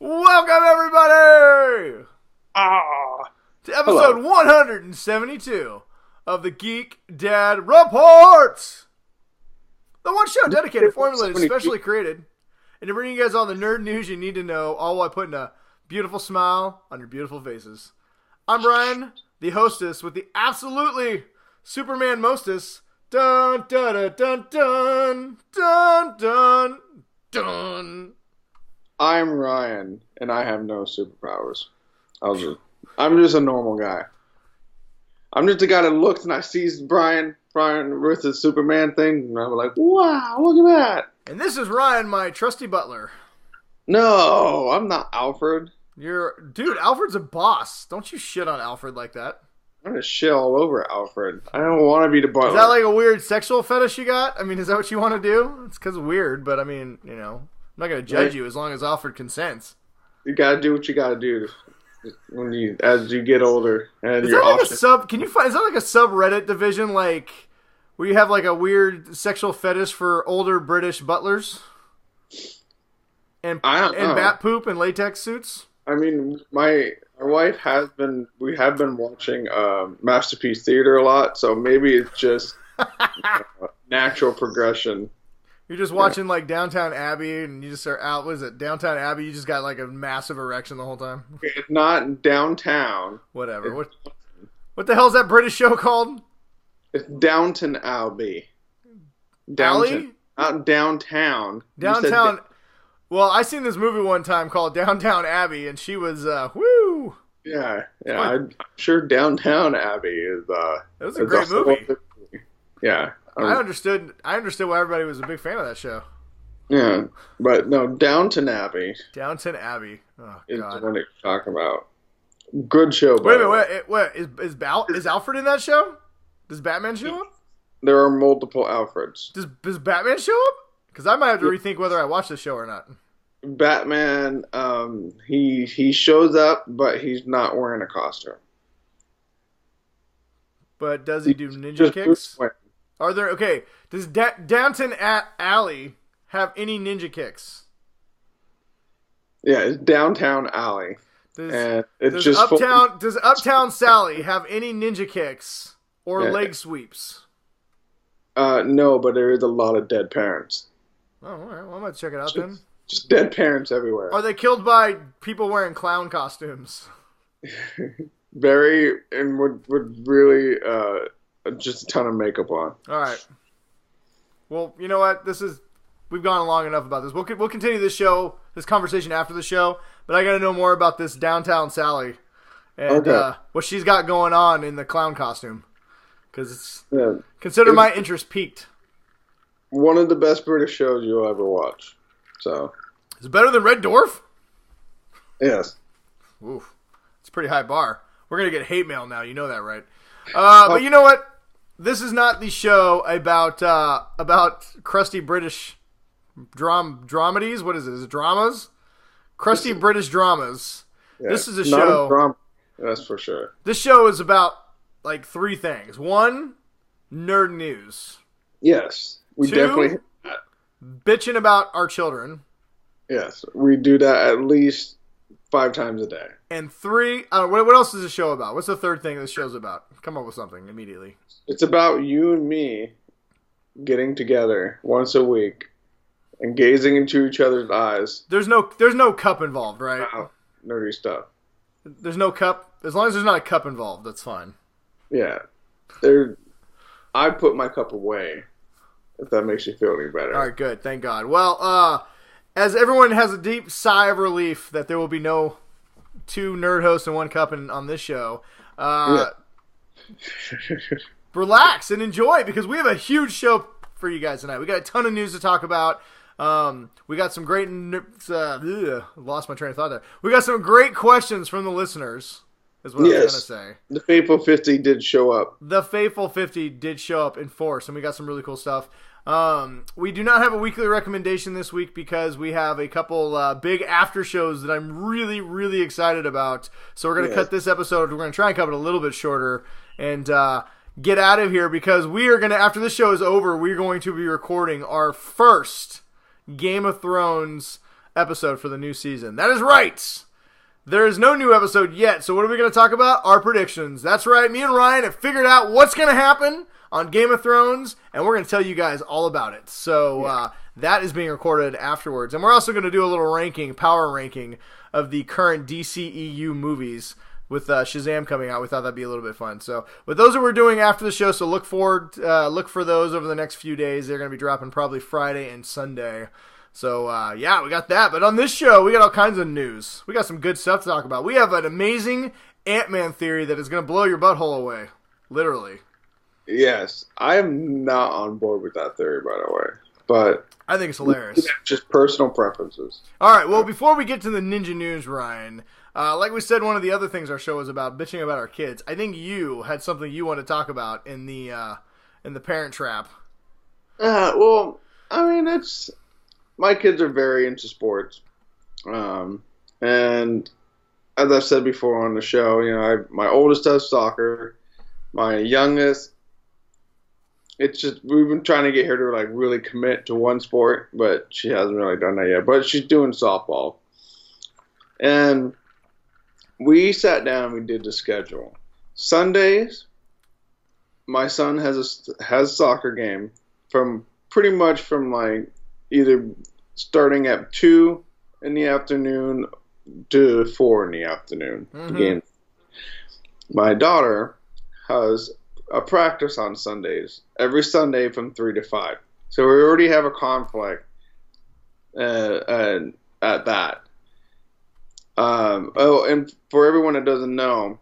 Welcome, everybody, to episode Hello. 172 of the Geek Dad Report. The one show dedicated, formulated, specially created, and to bring you guys all the nerd news you need to know, all while putting a beautiful smile on your beautiful faces. I'm Brian, the hostess with the absolutely Superman mostess. Dun dun dun dun dun dun dun. I'm Ryan, and I have no superpowers. I'm just a normal guy. I'm just a guy that looks and I sees Brian with his Superman thing, and I'm like, wow, look at that. And this is Ryan, my trusty butler. No, I'm not Alfred. Dude, Alfred's a boss. Don't you shit on Alfred like that. I'm gonna shit all over Alfred. I don't want to be the butler. Is that like a weird sexual fetish you got? I mean, is that what you want to do? It's because weird, but I mean, you know, I'm not going to judge you as long as Alfred consents. You gotta do what you gotta do as you get older. And Is that like is that like a subreddit division, like where you have like a weird sexual fetish for older British butlers and bat poop and latex suits? I mean, my wife we have been watching Masterpiece Theater a lot, so maybe it's just natural progression. You're just watching like Downtown Abbey, and you just are out. What is it? Downtown Abbey. You just got like a massive erection the whole time. It's not downtown. Whatever. What the hell is that British show called? It's Downton Abbey. Alley? Not downtown. Downtown. Well, I seen this movie one time called Downtown Abbey, and she was woo. Yeah. I'm sure Downtown Abbey is. It was a great movie. Yeah. I understood why everybody was a big fan of that show. Yeah, but no, Downton Abbey. Downton Abbey. Oh, is God. the one you're talking about. Good show. Wait a minute. Wait. Is Alfred in that show? Does Batman show up? There are multiple Alfreds. Does Batman show up? Because I might have to rethink whether I watch this show or not. Batman, he shows up, but he's not wearing a costume. But does he do ninja kicks? Are there Does Downton Alley have any ninja kicks? Yeah, it's Downtown Alley. Does Uptown Sally have any ninja kicks or leg sweeps? No, but there is a lot of dead parents. Oh, all right. Well, I'm gonna check it out then. Just dead parents everywhere. Are they killed by people wearing clown costumes? Very, and would really just a ton of makeup on. All right. Well, you know what? We've gone long enough about this. We'll continue this conversation after the show. But I got to know more about this Downtown Sally and what she's got going on in the clown costume, because consider my interest piqued. One of the best British shows you'll ever watch. So, is it better than Red Dwarf? Yes. Oof, it's a pretty high bar. We're gonna get hate mail now. You know that, right? But you know what? This is not the show about crusty British dramedies. What is it? Is it dramas? Crusty British dramas. Yeah, this is a show. Drama. That's for sure. This show is about like three things. One, nerd news. Yes, we definitely hit that. Bitching about our children. Yes, we do that at least 5 times a day. And 3, what else is the show about? What's the third thing this show's about? Come up with something immediately. It's about you and me getting together once a week and gazing into each other's eyes. There's no cup involved, right? Wow, nerdy stuff. There's no cup. As long as there's not a cup involved, that's fine. Yeah. I put my cup away, if that makes you feel any better. All right, good. Thank God. Well, as everyone has a deep sigh of relief that there will be no 2 nerd hosts and 1 cup on this show, relax and enjoy, because we have a huge show for you guys tonight. We got a ton of news to talk about. We got some great... lost my train of thought there. We got some great questions from the listeners, is what I was going to say. The Faithful 50 did show up. The Faithful 50 did show up in force, and we got some really cool stuff. We do not have a weekly recommendation this week because we have a couple big after shows that I'm really, really excited about. So we're going to cut this episode. We're going to try and cut it a little bit shorter and get out of here, because we are going to, after this show is over, we're going to be recording our first Game of Thrones episode for the new season. That is right. There is no new episode yet, so what are we going to talk about? Our predictions. That's right. Me and Ryan have figured out what's going to happen on Game of Thrones, and we're going to tell you guys all about it. So that is being recorded afterwards. And we're also going to do a little power ranking of the current DCEU movies with Shazam coming out. We thought that'd be a little bit fun. So, but those are we're doing after the show, so look for those over the next few days. They're going to be dropping probably Friday and Sunday. So, we got that. But on this show, we got all kinds of news. We got some good stuff to talk about. We have an amazing Ant-Man theory that is going to blow your butthole away. Literally. Yes. I am not on board with that theory, by the way. But I think it's hilarious. Just personal preferences. All right. Well, before we get to the ninja news, Ryan, like we said, one of the other things our show was about, bitching about our kids. I think you had something you want to talk about in the Parent Trap. Well, I mean, it's... My kids are very into sports, and as I've said before on the show, my oldest does soccer, my youngest, it's just we've been trying to get her to like really commit to one sport, but she hasn't really done that yet. But she's doing softball, and we sat down and we did the schedule. Sundays, my son has a soccer game from like either starting at 2 in the afternoon to 4 in the afternoon. Mm-hmm. Game. My daughter has a practice on Sundays, every Sunday from 3 to 5. So we already have a conflict at that. And for everyone that doesn't know,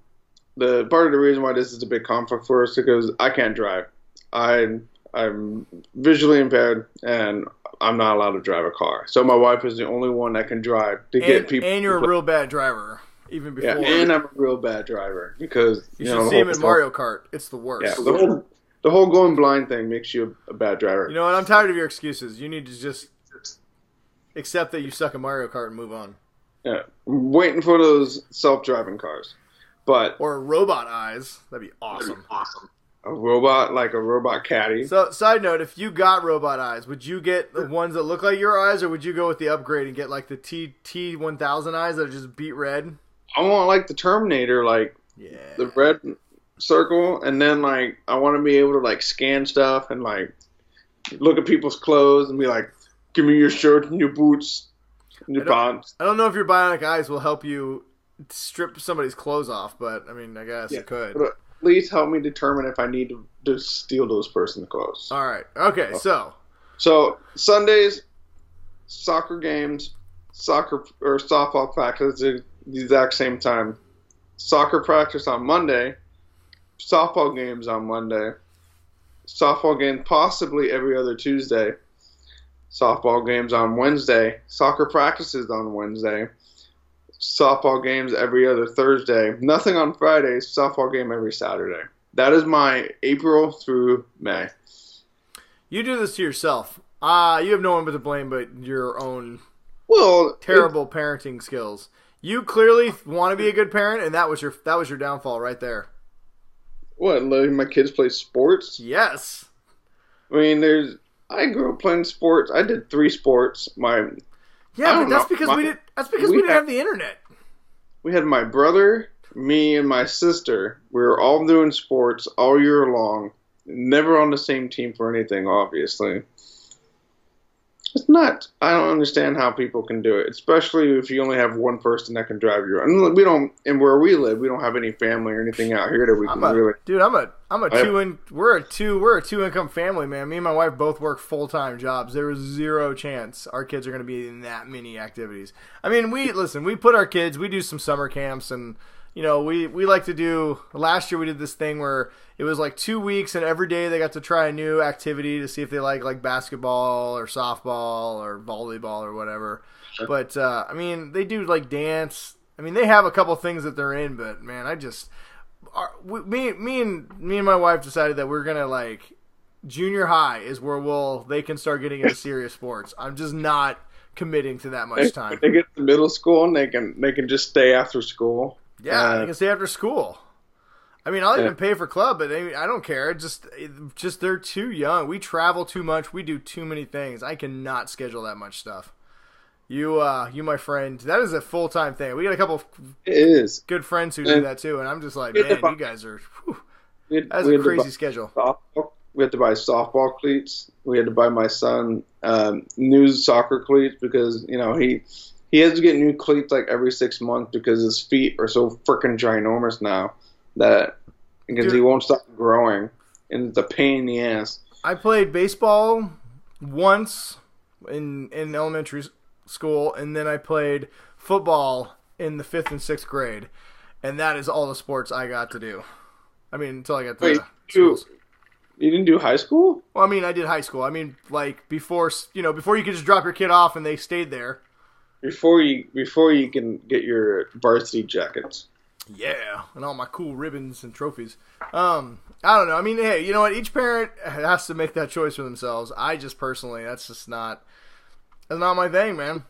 the part of the reason why this is a big conflict for us is because I can't drive. I'm visually impaired, and I'm not allowed to drive a car. So my wife is the only one that can drive to get people. And you're a real bad driver, even before. Yeah, and I'm a real bad driver because you should see him in Mario Kart. It's the worst. Yeah, the whole going blind thing makes you a bad driver. You know what? I'm tired of your excuses. You need to just accept that you suck at Mario Kart and move on. Yeah, I'm waiting for those self-driving cars, or robot eyes. That'd be awesome. A robot caddy. So, side note, if you got robot eyes, would you get the ones that look like your eyes, or would you go with the upgrade and get like the T1000 eyes that are just beat red? I want like the Terminator, the red circle, and then like I want to be able to like scan stuff and like look at people's clothes and be like, give me your shirt and your boots and your pants. I don't know if your bionic eyes will help you strip somebody's clothes off, but I mean, I guess it could. Please help me determine if I need to steal those person's clothes. All right. Okay, so Sundays, soccer games, soccer or softball practice at the exact same time. Soccer practice on Monday, softball games on Monday, softball game possibly every other Tuesday, softball games on Wednesday, soccer practices on Wednesday, softball games every other Thursday. Nothing on Fridays. Softball game every Saturday. That is my April through May. You do this to yourself. You have no one but to blame but your own terrible parenting skills. You clearly want to be a good parent, and that was your downfall right there. What, letting my kids play sports? Yes. I mean, I grew up playing sports. I did 3 sports. That's because we didn't have the internet. We had my brother, me, and my sister. We were all doing sports all year long. Never on the same team for anything, obviously. It's nuts. I don't understand how people can do it, especially if you only have one person that can drive you. And we don't, and where we live, we don't have any family or anything out here that we can really. Dude, we're a two income family, man. Me and my wife both work full-time jobs. There was zero chance our kids are going to be in that many activities. I mean, we put our kids, we do some summer camps, and we like to do. Last year we did this thing where it was like 2 weeks, and every day they got to try a new activity to see if they like basketball or softball or volleyball or whatever. Sure. But I mean, they do like dance. I mean, they have a couple things that they're in, but man, me and my wife decided that we're gonna like junior high is where they can start getting into serious sports. I'm just not committing to that much time. They get to middle school and they can just stay after school. Yeah, they can stay after school. I mean, I'll even pay for club, but I don't care. Just they're too young. We travel too much. We do too many things. I cannot schedule that much stuff. You, my friend, that is a full-time thing. We got a couple of good friends who do that too, and I'm just like, man, you guys are. That's a crazy schedule. We had to buy softball cleats. We had to buy my son new soccer cleats because he has to get new cleats like every 6 months because his feet are so freaking ginormous now because he won't stop growing, and it's a pain in the ass. I played baseball once in elementary school, and then I played football in the 5th and 6th grade, and that is all the sports I got to do. I mean, until I got to schools. You didn't do high school? Well, I mean, I did high school. I mean, like before you could just drop your kid off and they stayed there. Before you can get your varsity jackets. Yeah, and all my cool ribbons and trophies. I don't know. I mean, hey, you know what? Each parent has to make that choice for themselves. I just personally, that's not my thing, man.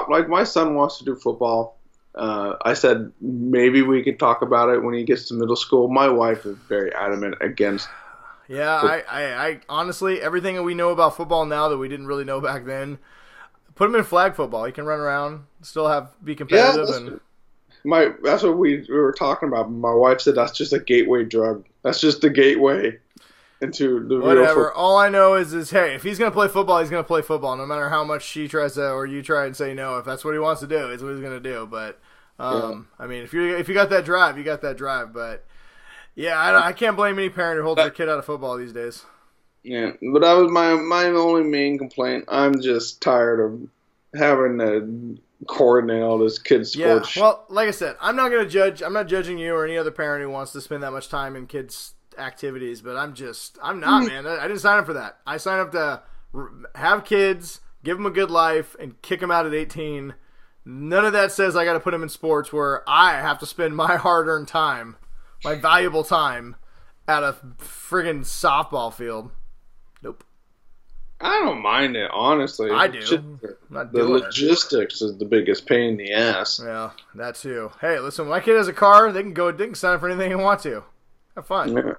Like my son wants to do football. I said maybe we could talk about it when he gets to middle school. My wife is very adamant against. Yeah, I honestly, everything that we know about football now that we didn't really know back then, put him in flag football. He can run around, still be competitive. That's what we were talking about. My wife said that's just a gateway drug. That's just the gateway into the real football. All I know is hey, if he's gonna play football, he's gonna play football, no matter how much she tries to or you try and say no. If that's what he wants to do, it's what he's gonna do. But I mean, if you got that drive, you got that drive. But yeah, I can't blame any parent who holds their kid out of football these days. Yeah, but that was my only main complaint. I'm just tired of having to coordinate all this kids' sports. Yeah, well, like I said, I'm not going to judge. I'm not judging you or any other parent who wants to spend that much time in kids' activities, but I'm not, man. I didn't sign up for that. I signed up to have kids, give them a good life, and kick them out at 18. None of that says I got to put them in sports where I have to spend my hard-earned time, my valuable time, at a friggin' softball field. Nope. I don't mind it, honestly. I do. The logistics is the biggest pain in the ass. Yeah, that too. Hey, listen, when my kid has a car, they can sign up for anything they want to. Have fun. Yeah.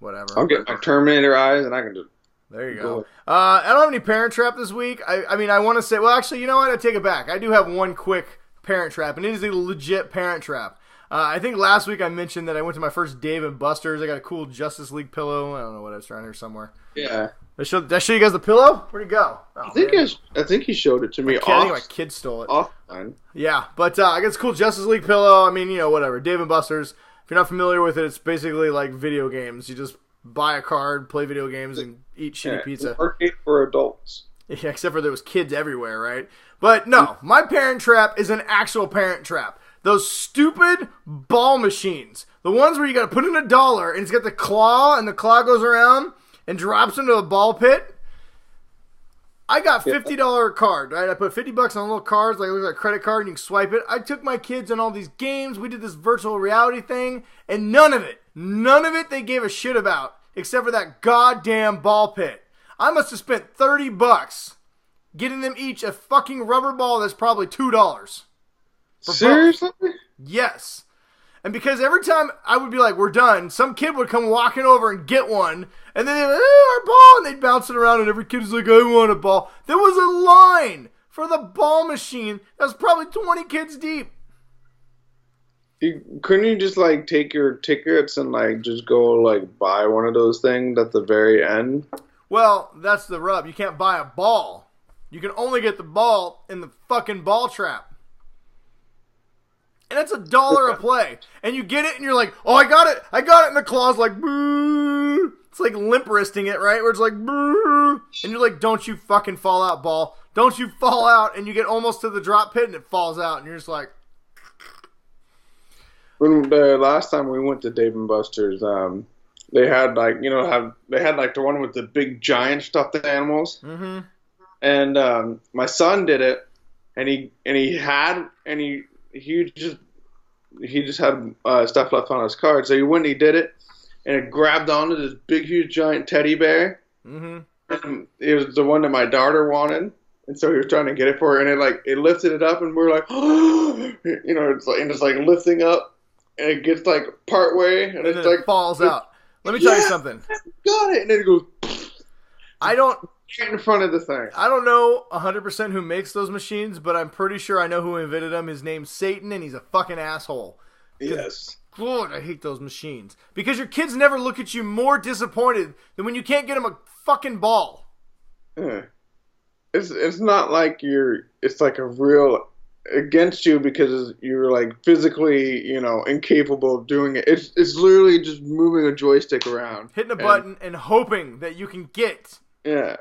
Whatever. I'll get my Terminator eyes and I can just... There you go. I don't have any parent trap this week. I mean, I want to say... Well, actually, you know what? I take it back. I do have one quick parent trap, and it is a legit parent trap. I think last week I mentioned that I went to my first Dave & Buster's. I got a cool Justice League pillow. I don't know what it's around here somewhere. Yeah. Did I show you guys the pillow? Where'd it go? I think he showed it to me. I think my kid stole it. Offline. Yeah, but I got this cool Justice League pillow. I mean, whatever. Dave & Buster's. If you're not familiar with it, it's basically like video games. You just buy a card, play video games, and eat shitty pizza. Arcade for adults. Yeah, except for there was kids everywhere, right? But no, my parent trap is an actual parent trap. Those stupid ball machines. The ones where you got to put in $1 and it's got the claw and the claw goes around and drops into a ball pit. I got $50 card, right? I put $50 on little cards, like it looks like a credit card, and you can swipe it. I took my kids on all these games. We did this virtual reality thing, and none of it they gave a shit about, except for that goddamn ball pit. I must have spent $30 getting them each a fucking rubber ball that's probably $2. Seriously? Yes. And because every time I would be like, we're done, some kid would come walking over and get one, and then they'd be like, hey, our ball, and they'd bounce it around, and every kid was like, I want a ball. There was a line for the ball machine that was probably 20 kids deep. Couldn't you just, like, take your tickets and, like, just go, like, buy one of those things at the very end? Well, that's the rub. You can't buy a ball. You can only get the ball in the fucking ball trap. And that's $1 a play. And you get it and you're like, oh, I got it. And the claw's like, boo. It's like limp wristing it, right? Where it's like, boo. And you're like, don't you fucking fall out, ball. Don't you fall out. And you get almost to the drop pit and it falls out. And you're just like. When the last time we went to Dave & Buster's, they had like, they had like the one with the big giant stuffed animals. Mm-hmm. And my son did it. And he just had stuff left on his card, so he went and he did it, and it grabbed onto this big, huge, giant teddy bear. Mm-hmm. And it was the one that my daughter wanted, and so he was trying to get it for her, and it lifted it up, and we were like, oh, it's like lifting up, and it gets like part way, and it's like it falls out. Let me tell you something. Got it, and then it goes. I don't right in front of the thing. I don't know 100% who makes those machines, but I'm pretty sure I know who invented them. His name's Satan, and he's a fucking asshole. Yes. God, I hate those machines. Because your kids never look at you more disappointed than when you can't get them a fucking ball. Yeah. It's not like it's like a real against you because you're like physically, incapable of doing it. It's literally just moving a joystick around. Hitting a button and hoping that you can get the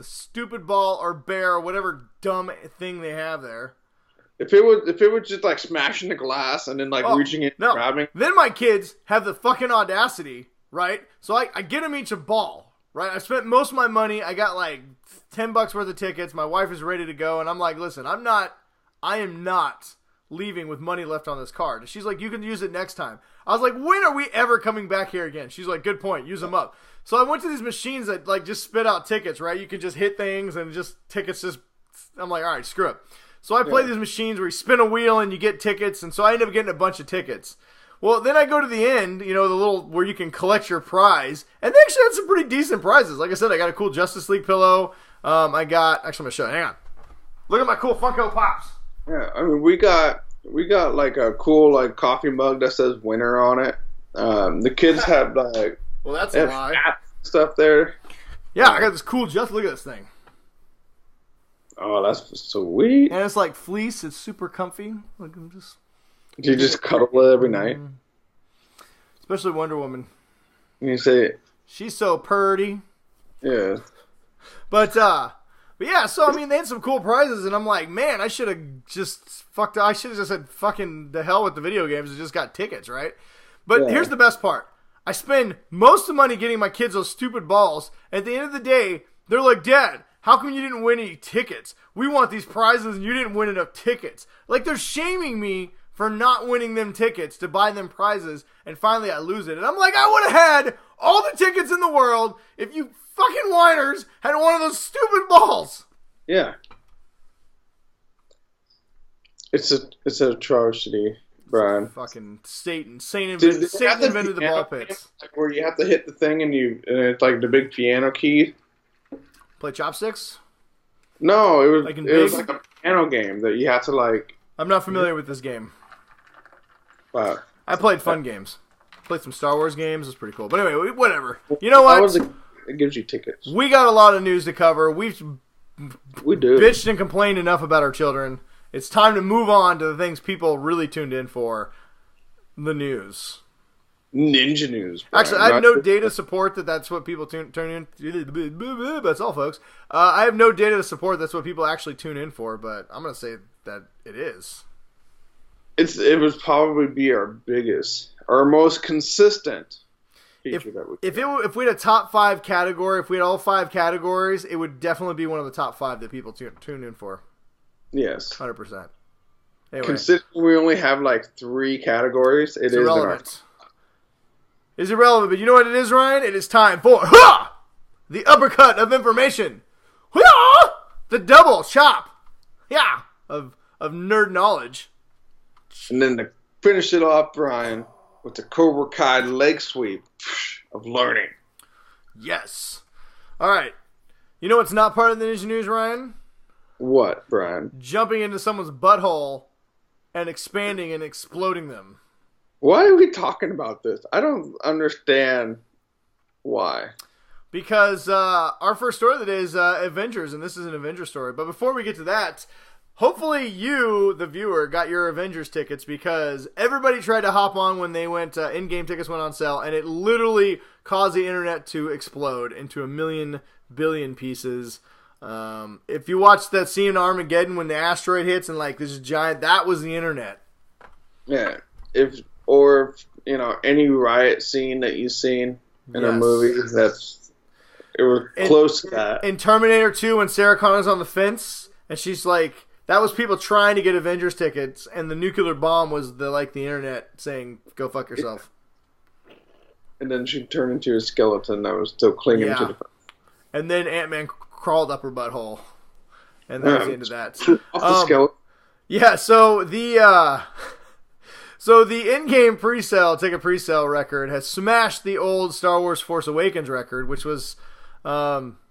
stupid ball or bear or whatever dumb thing they have there. If it was just like smashing the glass and then like reaching in and grabbing. Then my kids have the fucking audacity, right? So I get them each a ball, right? I spent most of my money. I got like $10 worth of tickets. My wife is ready to go. And I'm like, listen, I am not leaving with money left on this card. And she's like, you can use it next time. I was like, when are we ever coming back here again? She's like, good point. Use them up. So I went to these machines that like just spit out tickets, right? You can just hit things and just tickets just, I'm like, all right, screw it. So I play these machines where you spin a wheel and you get tickets, and so I end up getting a bunch of tickets. Well, then I go to the end, the little where you can collect your prize, and they actually had some pretty decent prizes. Like I said, I got a cool Justice League pillow. Actually, I'm gonna show you. Hang on. Look at my cool Funko Pops. Yeah, I mean, we got like a cool like coffee mug that says "winner" on it. The kids have like that's a lie. Stuff there. Yeah, I got this cool Justice. Look at this thing. Oh, that's sweet. And it's like fleece. It's super comfy. Like I'm just. Do you just cuddle it every night? Especially Wonder Woman. You say she's so purty. Yeah. But yeah. So I mean, they had some cool prizes, and I'm like, man, I should have just I should have just said fucking the hell with the video games and just got tickets, right? But here's the best part. I spend most of the money getting my kids those stupid balls. At the end of the day, they're like, Dad, how come you didn't win any tickets? We want these prizes and you didn't win enough tickets. Like, they're shaming me for not winning them tickets to buy them prizes, and finally I lose it. And I'm like, I would have had all the tickets in the world if you fucking whiners had one of those stupid balls. Yeah. It's a atrocity, Brian. Fucking Satan. Satan invented the ball pits. Like where you have to hit the thing and it's like the big piano key. Play chopsticks? No, it was like a piano game that you have to like. I'm not familiar with this game. Wow. I played fun games. Played some Star Wars games. It's pretty cool. But anyway, whatever. You know what? It gives you tickets. We got a lot of news to cover. We do. Bitched and complained enough about our children. It's time to move on to the things people really tuned in for. The news. Ninja news. Brian. Actually, I have no data to support that's what people turn in. That's all, folks. I have no data to support that's what people actually tune in for, but I'm going to say that it is. It would probably be our biggest, our most consistent feature that we. If we had a top 5 category, if we had all 5 categories, it would definitely be one of the top 5 that people tune in for. Yes, 100%. Anyway, considering we only have like 3 categories, it's irrelevant. Is irrelevant, but you know what it is, Ryan? It is time for the uppercut of information. The double chop. Yeah, of nerd knowledge. And then to finish it off, Brian, with the Cobra Kai leg sweep of learning. Yes. All right. You know what's not part of the Ninja News, Ryan? What, Brian? Jumping into someone's butthole and expanding and exploding them. Why are we talking about this? I don't understand why. Because our first story of the day is Avengers, and this is an Avengers story. But before we get to that, hopefully you, the viewer, got your Avengers tickets, because everybody tried to hop on when they went, in-game tickets went on sale, and it literally caused the internet to explode into a million billion pieces. If you watched that scene in Armageddon when the asteroid hits and like this giant, that was the internet. Yeah. If any riot scene that you've seen in a movie, it was close to that. In Terminator 2, when Sarah Connor's on the fence and she's like, that was people trying to get Avengers tickets, and the nuclear bomb was the internet saying, go fuck yourself. And then she turned into a skeleton that was still clinging to the fence. And then Ant-Man crawled up her butthole. And that was the end of that. Off the skeleton. Yeah, so the in-game ticket pre-sale record has smashed the old Star Wars Force Awakens record, which was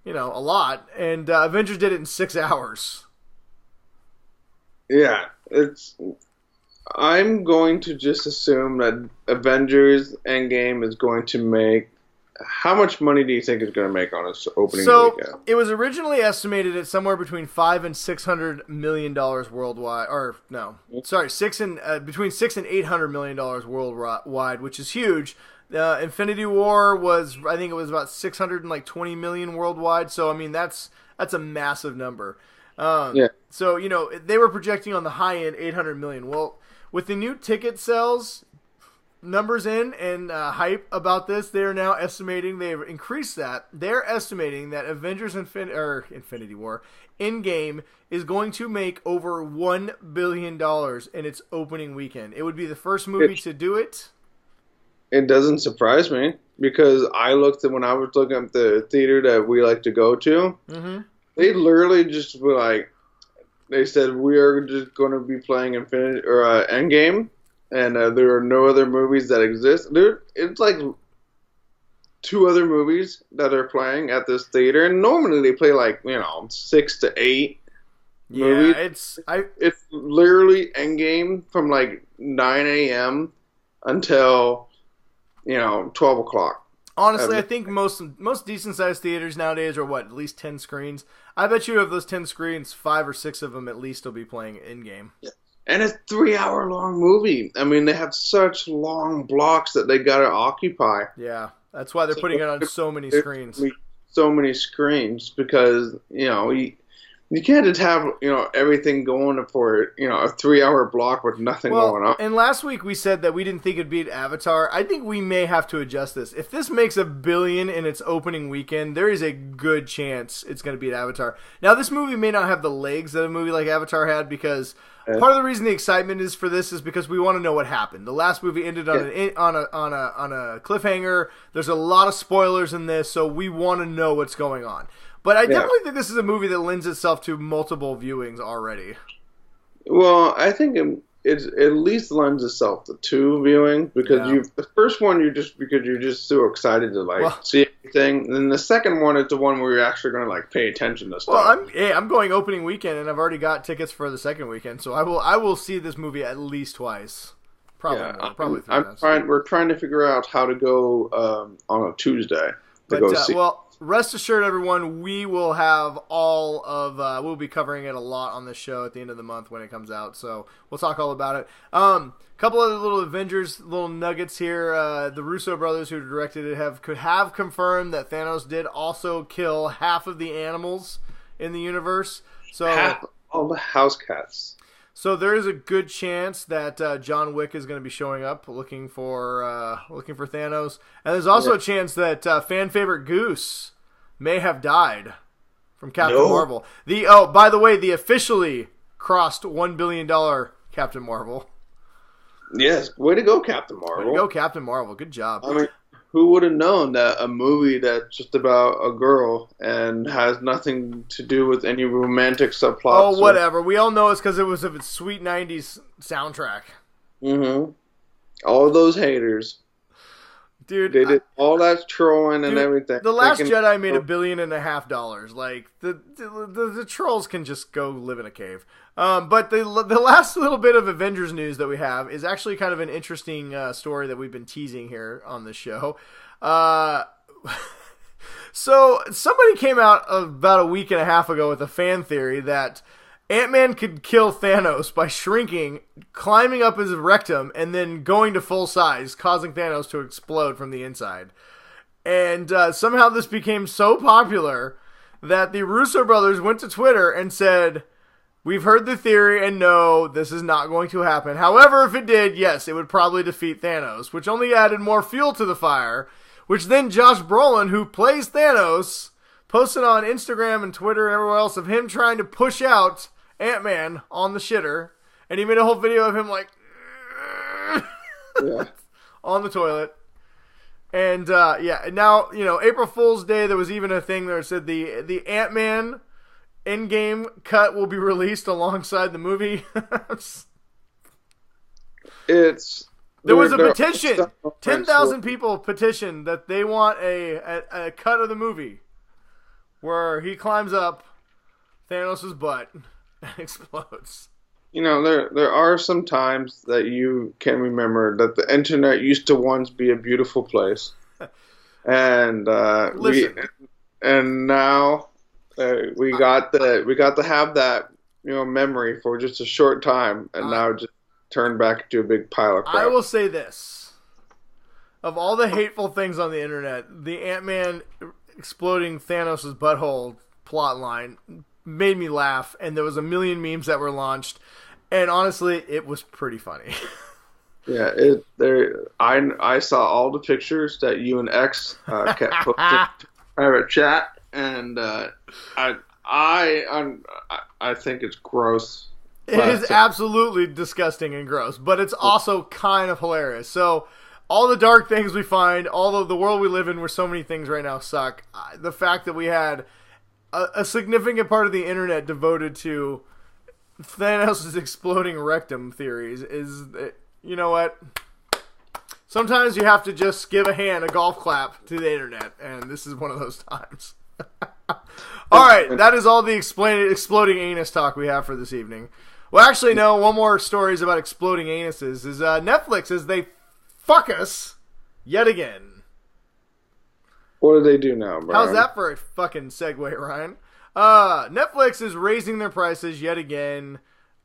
a lot. And Avengers did it in 6 hours. Yeah, I'm going to just assume that Avengers Endgame is going to make. How much money do you think it's going to make on its opening weekend? So it was originally estimated at somewhere between $500 and $600 million worldwide, or no, sorry, between $600 and $800 million worldwide, which is huge. Infinity War was, I think it was about $620 million worldwide. So I mean that's a massive number. So they were projecting on the high end $800 million. Well, with the new ticket sales numbers in and hype about this, they are now estimating, they've increased that. They're estimating that Avengers Infinity War Endgame is going to make over $1 billion in its opening weekend. It would be the first movie to do it. It doesn't surprise me because when I was looking at the theater that we like to go to, they literally just were like, they said we are just going to be playing Endgame. And there are no other movies that exist. It's like 2 other movies that are playing at this theater, and normally they play 6 to 8 movies. It's literally Endgame from 9 a.m. until 12 o'clock. Honestly, I think most decent sized theaters nowadays are at least 10 screens. I bet you of those 10 screens, 5 or 6 of them at least will be playing Endgame. Yeah. And it's a 3-hour-long movie. I mean, they have such long blocks that they got to occupy. Yeah, that's why they're putting it on so many screens. So many screens because, you can't just have, everything going for, a 3-hour block with nothing going on. And last week we said that we didn't think it'd beat Avatar. I think we may have to adjust this. If this makes $1 billion in its opening weekend, there is a good chance it's going to beat Avatar. Now, this movie may not have the legs that a movie like Avatar had because part of the reason the excitement is for this is because we want to know what happened. The last movie ended on a cliffhanger. There's a lot of spoilers in this, so we want to know what's going on. But I definitely think this is a movie that lends itself to multiple viewings already. Well, I think it at least lends itself to 2 viewings because the first one because you're just so excited to see everything, and then the second one is the one where you're actually going to pay attention to stuff. Well, I'm going opening weekend, and I've already got tickets for the second weekend, so I will see this movie at least twice, probably 3 times. We're trying to figure out how to go on a Tuesday to go see. Well, rest assured, everyone, we will have all of we'll be covering it a lot on this show at the end of the month when it comes out, so we'll talk all about it. Couple other little Avengers little nuggets here. The Russo brothers who directed it have confirmed that Thanos did also kill half of the animals in the universe. So all the house cats. So there is a good chance that John Wick is going to be showing up looking for Thanos, and there's also a chance that fan favorite Goose may have died from Captain Marvel. By the way, the officially crossed $1 billion Captain Marvel. Yes, way to go, Captain Marvel. Way to go, Captain Marvel. Good job. I mean, who would have known that a movie that's just about a girl and has nothing to do with any romantic subplots? Oh, whatever. We all know it's because it was of its sweet 90s soundtrack. Mm-hmm. All those haters. Dude, they did all that trolling and everything. The Last Jedi made $1.5 billion. Like the trolls can just go live in a cave. But the last little bit of Avengers news that we have is actually kind of an interesting story that we've been teasing here on the show. So somebody came out about a week and a half ago with a fan theory that Ant-Man could kill Thanos by shrinking, climbing up his rectum, and then going to full size, causing Thanos to explode from the inside. And somehow this became so popular that the Russo brothers went to Twitter and said, "We've heard the theory, and no, this is not going to happen. However, if it did, yes, it would probably defeat Thanos," which only added more fuel to the fire, which then Josh Brolin, who plays Thanos, posted on Instagram and Twitter and everywhere else of him trying to push out Ant-Man on the shitter, and he made a whole video of him on the toilet. And now, April Fool's Day, there was even a thing there that said the Ant-Man Endgame cut will be released alongside the movie. There was a petition. 10,000 people petitioned that they want a cut of the movie. where he climbs up Thanos' butt and explodes. You know, there are some times that you can remember that the internet used to once be a beautiful place, and now we got to have that memory for just a short time, and now just turned back into a big pile of crap. I will say this: of all the hateful things on the internet, the Ant-Man exploding Thanos' butthole plot line made me laugh, and there was a million memes that were launched, and honestly, it was pretty funny. Yeah, I saw all the pictures that you and X kept posting in private chat, and I think it's gross. It is absolutely disgusting and gross, but it's also kind of hilarious. So, all the dark things we find, all of the world we live in where so many things right now suck, the fact that we had a significant part of the internet devoted to Thanos' exploding rectum theories is, you know what? Sometimes you have to just give a golf clap to the internet, and this is one of those times. All right, that is all the exploding anus talk we have for this evening. Well, actually, no, one more story is about exploding anuses. Is Netflix, as they fuck us yet again. What do they do now, bro? How's that for a fucking segue, Ryan? Netflix is raising their prices yet again.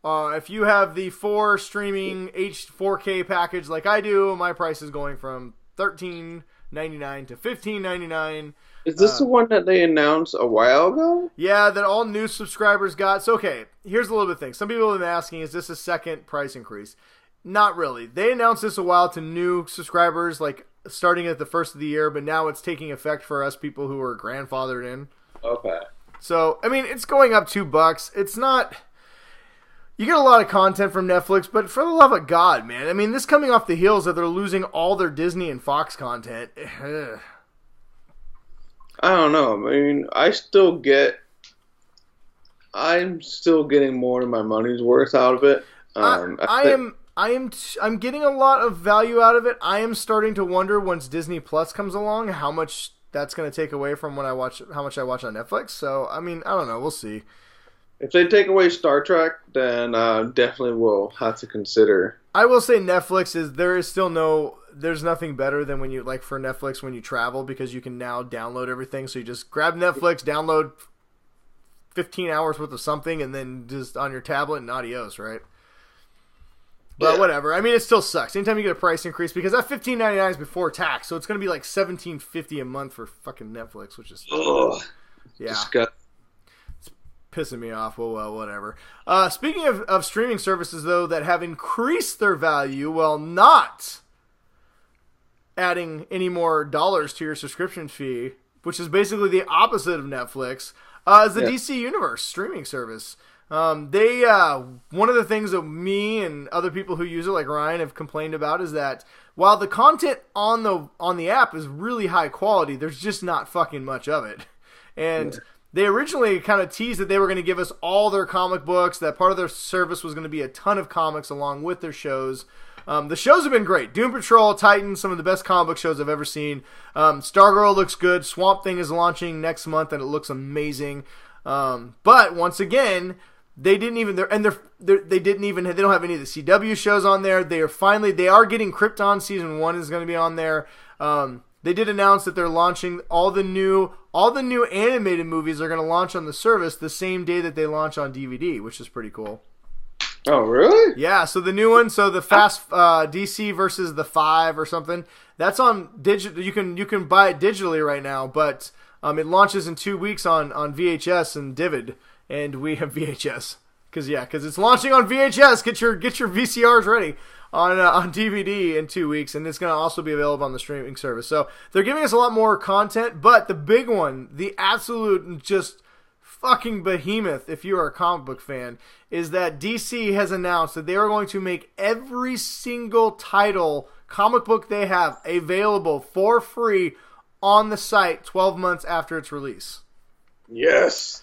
If you have the 4 streaming 4K package like I do, my price is going from $13.99 to $15.99. Is this the one that they announced a while ago? Yeah, that all new subscribers got. So, okay, here's a little bit of thing. Some people have been asking, is this a second price increase? Not really. They announced this a while to new subscribers, like starting at the first of the year, but now it's taking effect for us people who are grandfathered in. Okay. So, I mean, it's going up $2. It's not... You get a lot of content from Netflix, but for the love of God, man. I mean, this coming off the heels that they're losing all their Disney and Fox content. I don't know. I mean, I'm still getting more than my money's worth out of it. I'm getting a lot of value out of it. I am starting to wonder once Disney Plus comes along how much that's going to take away from how much I watch on Netflix. So, I mean, I don't know. We'll see. If they take away Star Trek, then definitely will have to consider. I will say Netflix there's nothing better than when you, like for Netflix, when you travel, because you can now download everything. So you just grab Netflix, download 15 hours worth of something, and then just on your tablet and adios, right? But whatever. I mean, it still sucks. Anytime you get a price increase, because that $15.99 is before tax, so it's going to be like $17.50 a month for fucking Netflix, which is disgusting. Pissing me off. Well, whatever. Speaking of streaming services, though, that have increased their value while not adding any more dollars to your subscription fee, which is basically the opposite of Netflix, is the DC Universe streaming service. One of the things that me and other people who use it, like Ryan, have complained about is that while the content on the app is really high quality, there's just not fucking much of it. And they originally kind of teased that they were going to give us all their comic books, that part of their service was going to be a ton of comics along with their shows. The shows have been great. Doom Patrol, Titan, some of the best comic book shows I've ever seen. Stargirl looks good. Swamp Thing is launching next month, and it looks amazing. But once again, they don't have any of the CW shows on there. They are getting Krypton season 1 is going to be on there. They did announce that they're launching all the new animated movies are going to launch on the service the same day that they launch on DVD, which is pretty cool. Oh, really? Yeah, so the new one, the Fast DC versus the 5 or something, that's on digital. You can buy it digitally right now, but it launches in 2 weeks on VHS and Divid, and we have VHS because it's launching on VHS. Get your VCRs ready on DVD in 2 weeks, and it's going to also be available on the streaming service. So they're giving us a lot more content, but the big one, the absolute just fucking behemoth, if you are a comic book fan, is that DC has announced that they are going to make every single comic book they have available for free on the site 12 months after its release. Yes.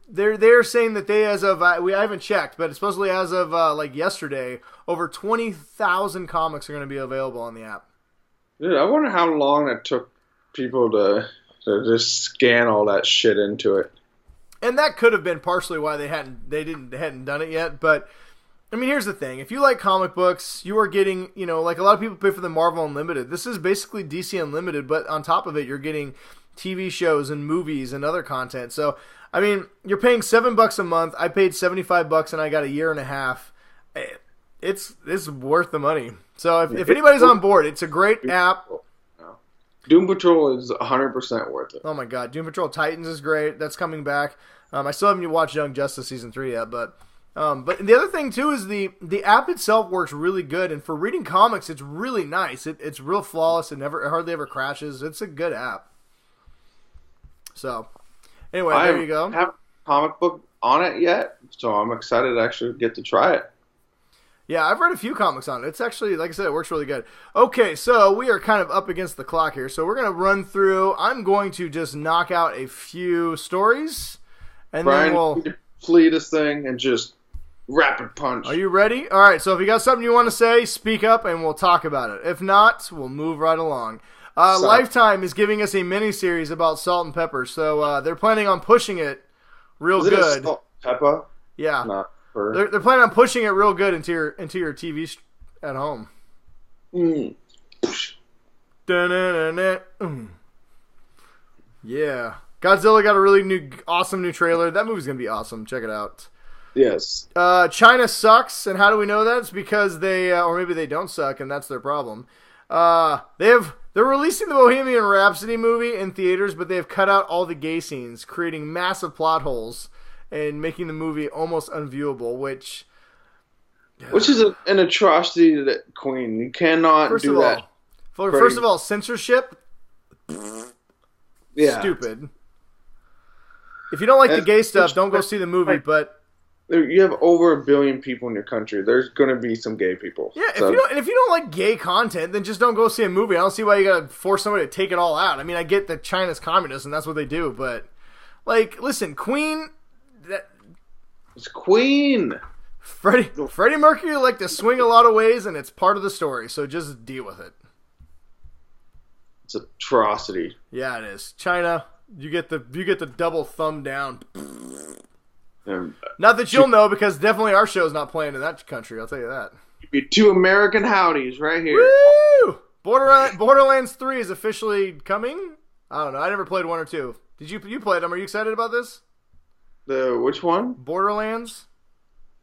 They're saying that they, as of I haven't checked, but supposedly as of like yesterday, over 20,000 comics are going to be available on the app. Dude, I wonder how long it took people to to just scan all that shit into it. And that could have been partially why they hadn't done it yet. But I mean, here's the thing: if you like comic books, you are getting, like a lot of people pay for the Marvel Unlimited. This is basically DC Unlimited, but on top of it, you're getting TV shows and movies and other content. So I mean, you're paying $7 a month. I paid $75 and I got a year and a half. It's worth the money. So if anybody's on board, it's a great app. Doom Patrol is 100% worth it. Oh my god, Doom Patrol Titans is great. That's coming back. I still haven't watched Young Justice Season 3 yet, but the other thing too is the app itself works really good, and for reading comics, it's really nice. It's real flawless. It hardly ever crashes. It's a good app. So, anyway, there you go. I haven't a comic book on it yet, so I'm excited to actually get to try it. Yeah, I've read a few comics on it. It's actually, like I said, it works really good. Okay, so we are kind of up against the clock here. So we're going to run through. I'm going to just knock out a few stories. And Brian, then we'll flee this thing and just rapid punch. Are you ready? All right, so if you got something you want to say, speak up and we'll talk about it. If not, we'll move right along. Lifetime is giving us a mini-series about salt and pepper. So they're planning on pushing it real good. Is it salt and pepper? Yeah. Not They're planning on pushing it real good into your TV at home. Yeah. Godzilla got a really awesome new trailer. That movie's going to be awesome. Check it out. Yes. China sucks, and how do we know that? It's because they, or maybe they don't suck, and that's their problem. They're releasing the Bohemian Rhapsody movie in theaters, but they have cut out all the gay scenes, creating massive plot holes and making the movie almost unviewable, which is an atrocity to the Queen. You cannot do that. First of all, censorship. Yeah. Stupid. If you don't like the gay stuff, don't go see the movie. But you have over 1 billion people in your country. There's going to be some gay people. Yeah. If you don't like gay content, then just don't go see a movie. I don't see why you got to force somebody to take it all out. I mean, I get that China's communist and that's what they do, but listen, Queen. It's Queen. Freddie Mercury liked to swing a lot of ways, and it's part of the story. So just deal with it. It's atrocity. Yeah, it is. China, you get the double thumb down. Not that you'll know, because definitely our show's not playing in that country. I'll tell you that. You'd be 2 American howdies right here. Woo! Borderlands 3 is officially coming. I don't know. I never played 1 or 2. Did you play them? Are you excited about this? Which one? Borderlands.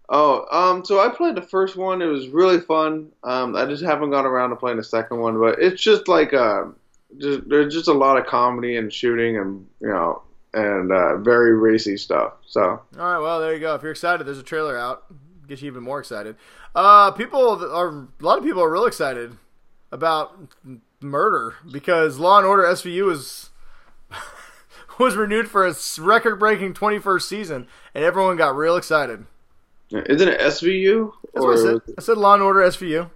Oh, so I played the first one. It was really fun. I just haven't got around to playing the second one, but it's just like there's just a lot of comedy and shooting and very racy stuff. So. All right, well there you go. If you're excited, there's a trailer out. Get you even more excited. A lot of people are real excited about murder because Law and Order SVU was renewed for a record-breaking 21st season, and everyone got real excited. Isn't it SVU? That's what I said. I said Law and Order SVU.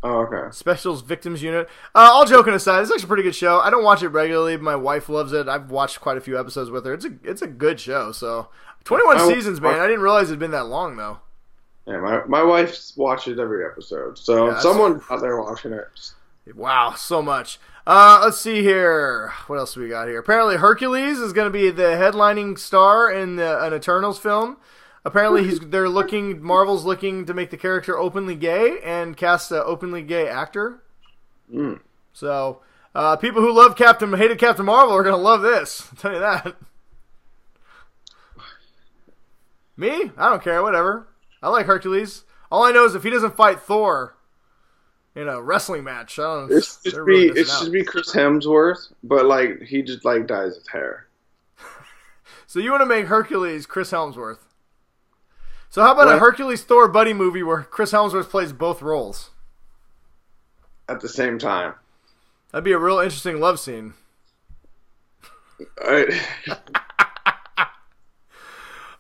Oh, okay. Specials Victims Unit. All joking aside, it's actually a pretty good show. I don't watch it regularly, but my wife loves it. I've watched quite a few episodes with her. It's a good show. So 21 seasons, man. I didn't realize it'd been that long though. Yeah, my wife watches every episode, so yeah, someone out there watching it. Wow, so much. Let's see here. What else do we got here? Apparently, Hercules is going to be the headlining star in an Eternals film. Apparently, Marvel's looking to make the character openly gay and cast an openly gay actor. So, people who hated Captain Marvel are going to love this. I'll tell you that. Me? I don't care. Whatever. I like Hercules. All I know is if he doesn't fight Thor in a wrestling match, I don't know. It should be Chris Hemsworth, but he just dyes his hair. So you want to make Hercules Chris Hemsworth? So how about a Hercules Thor buddy movie where Chris Hemsworth plays both roles at the same time? That'd be a real interesting love scene.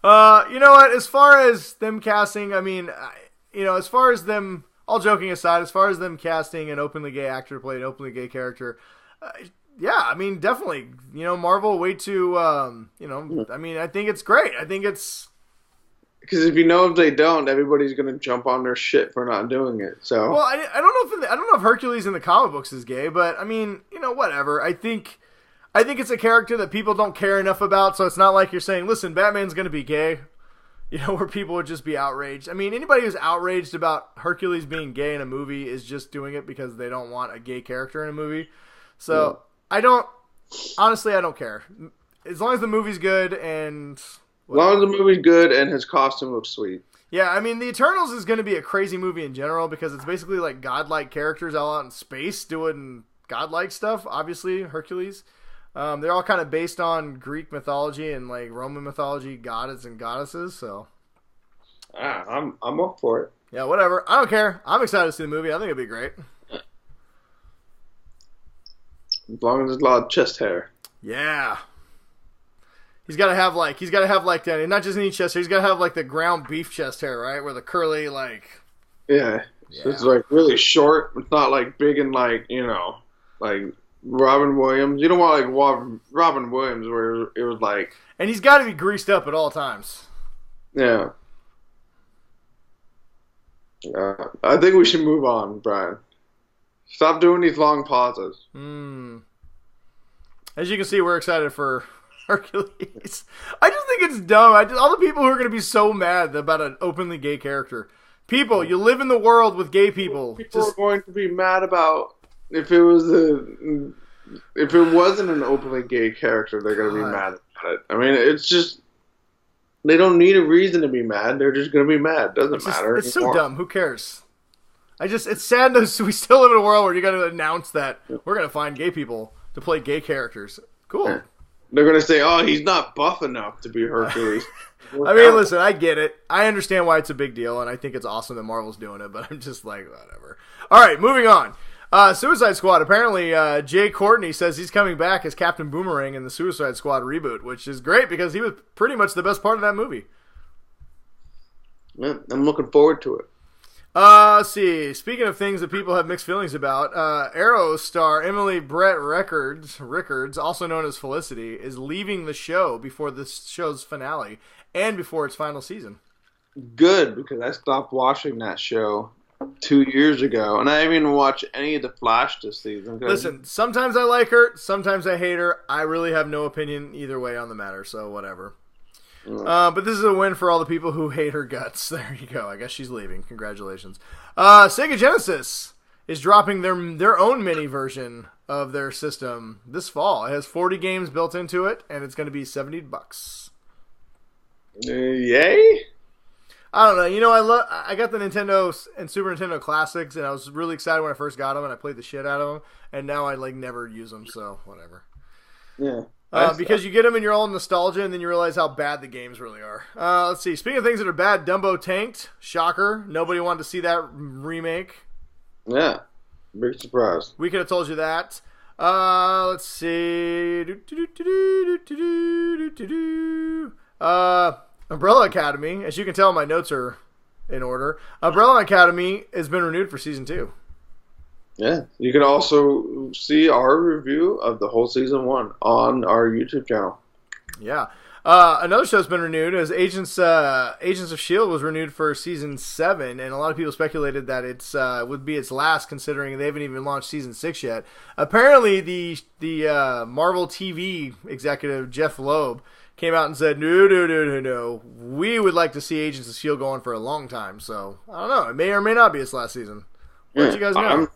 You know what? As far as them casting, I mean, as far as them, all joking aside, as far as them casting an openly gay actor to play an openly gay character, yeah, I mean, definitely, Marvel way too, I mean, I think it's great. I think it's... Because if they don't, everybody's going to jump on their shit for not doing it. So, well, I don't know if Hercules in the comic books is gay, but I mean, whatever. I think I think it's a character that people don't care enough about, so it's not like you're saying, listen, Batman's going to be gay. You know, where people would just be outraged. I mean, anybody who's outraged about Hercules being gay in a movie is just doing it because they don't want a gay character in a movie. So, I don't care. As long as the movie's good and... Whatever. As long as the movie's good and his costume looks sweet. Yeah, I mean, The Eternals is going to be a crazy movie in general because it's basically like godlike characters all out in space doing godlike stuff. Obviously, Hercules. They're all kind of based on Greek mythology and like Roman mythology, gods and goddesses. So, I'm up for it. Yeah, whatever. I don't care. I'm excited to see the movie. I think it'll be great. As long as there's a lot of chest hair. Yeah. He's got to have like that. Not just any chest hair. He's got to have like the ground beef chest hair, right? Where the curly like. Yeah. So it's like really short. It's not like big and like like. Robin Williams. You don't want like Robin Williams where it was like... And he's got to be greased up at all times. Yeah. I think we should move on, Brian. Stop doing these long pauses. As you can see, we're excited for Hercules. I just think it's dumb. All the people who are going to be so mad about an openly gay character. People, you live in the world with gay people. People are going to be mad about... If it wasn't an openly gay character, they're gonna be mad about it. I mean, it's just they don't need a reason to be mad. They're just gonna be mad. Doesn't matter. It's so dumb. Who cares? It's sad that we still live in a world where you got to announce that we're gonna find gay people to play gay characters. Cool. Yeah. They're gonna say, "Oh, he's not buff enough to be Hercules." I mean, listen, I get it. I understand why it's a big deal, and I think it's awesome that Marvel's doing it. But I'm just like, whatever. All right, moving on. Suicide Squad. Apparently, Jay Courtney says he's coming back as Captain Boomerang in the Suicide Squad reboot, which is great because he was pretty much the best part of that movie. Yeah, I'm looking forward to it. Let's see. Speaking of things that people have mixed feelings about, Arrow star Emily Brett Rickards, also known as Felicity, is leaving the show before this show's finale and before its final season. Good, because I stopped watching that show 2 years ago, and I haven't even watched any of the Flash this season. Listen, sometimes I like her, sometimes I hate her. I really have no opinion either way on the matter, so whatever. But this is a win for all the people who hate her guts. There you go. I guess she's leaving. Congratulations. Sega Genesis is dropping their own mini version of their system this fall. It has 40 games built into it, and it's going to be $70. Yay! I don't know. I got the Nintendo and Super Nintendo Classics, and I was really excited when I first got them, and I played the shit out of them, and now I never use them, so whatever. Yeah. Because you get them and you're all nostalgia, and then you realize how bad the games really are. Let's see. Speaking of things that are bad, Dumbo tanked. Shocker. Nobody wanted to see that remake. Yeah. Big surprise. We could have told you that. Let's see. Umbrella Academy. As you can tell, my notes are in order. Umbrella Academy has been renewed for season 2. Yeah. You can also see our review of the whole season 1 on our YouTube channel. Yeah. Another show's been renewed as Agents of S.H.I.E.L.D. was renewed for season 7, and a lot of people speculated that it's would be its last, considering they haven't even launched season 6 yet. Apparently, the Marvel TV executive Jeff Loeb came out and said, no, we would like to see Agents of S.H.I.E.L.D. go on for a long time. So, I don't know. It may or may not be its last season. What you guys know?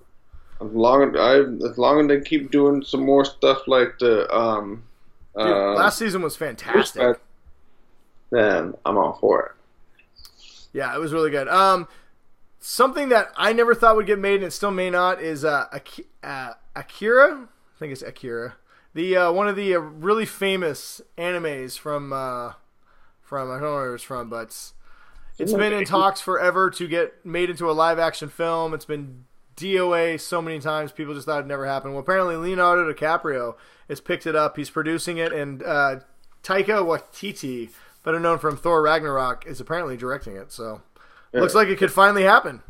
As long as they keep doing some more stuff like the... Dude, last season was fantastic. Then I'm all for it. Yeah, it was really good. Something that I never thought would get made, and it still may not, is Akira. I think it's Akira. The one of the really famous animes from I don't know where it's from, but it's been in talks forever to get made into a live action film. It's been DOA so many times, people just thought it'd never happen. Well, apparently Leonardo DiCaprio has picked it up. He's producing it, and Taika Waititi, better known from Thor Ragnarok, is apparently directing it. So, looks like it could finally happen.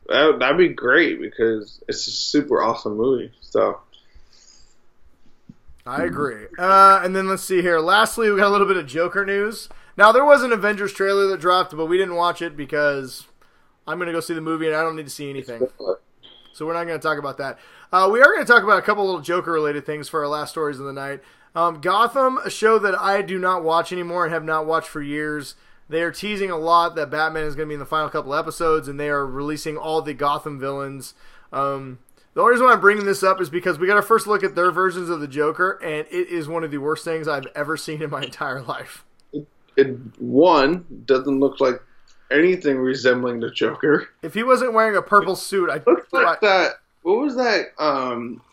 That'd be great because it's a super awesome movie. So, I agree. And then let's see here. Lastly, we got a little bit of Joker news. Now, there was an Avengers trailer that dropped, but we didn't watch it because I'm going to go see the movie and I don't need to see anything. So we're not going to talk about that. We are going to talk about a couple little Joker-related things for our last stories of the night. Gotham, a show that I do not watch anymore and have not watched for years. They are teasing a lot that Batman is going to be in the final couple episodes, and they are releasing all the Gotham villains. The only reason why I'm bringing this up is because we got our first look at their versions of the Joker, and it is one of the worst things I've ever seen in my entire life. One doesn't look like anything resembling the Joker. If he wasn't wearing a purple suit, I'd looks like that. What was that?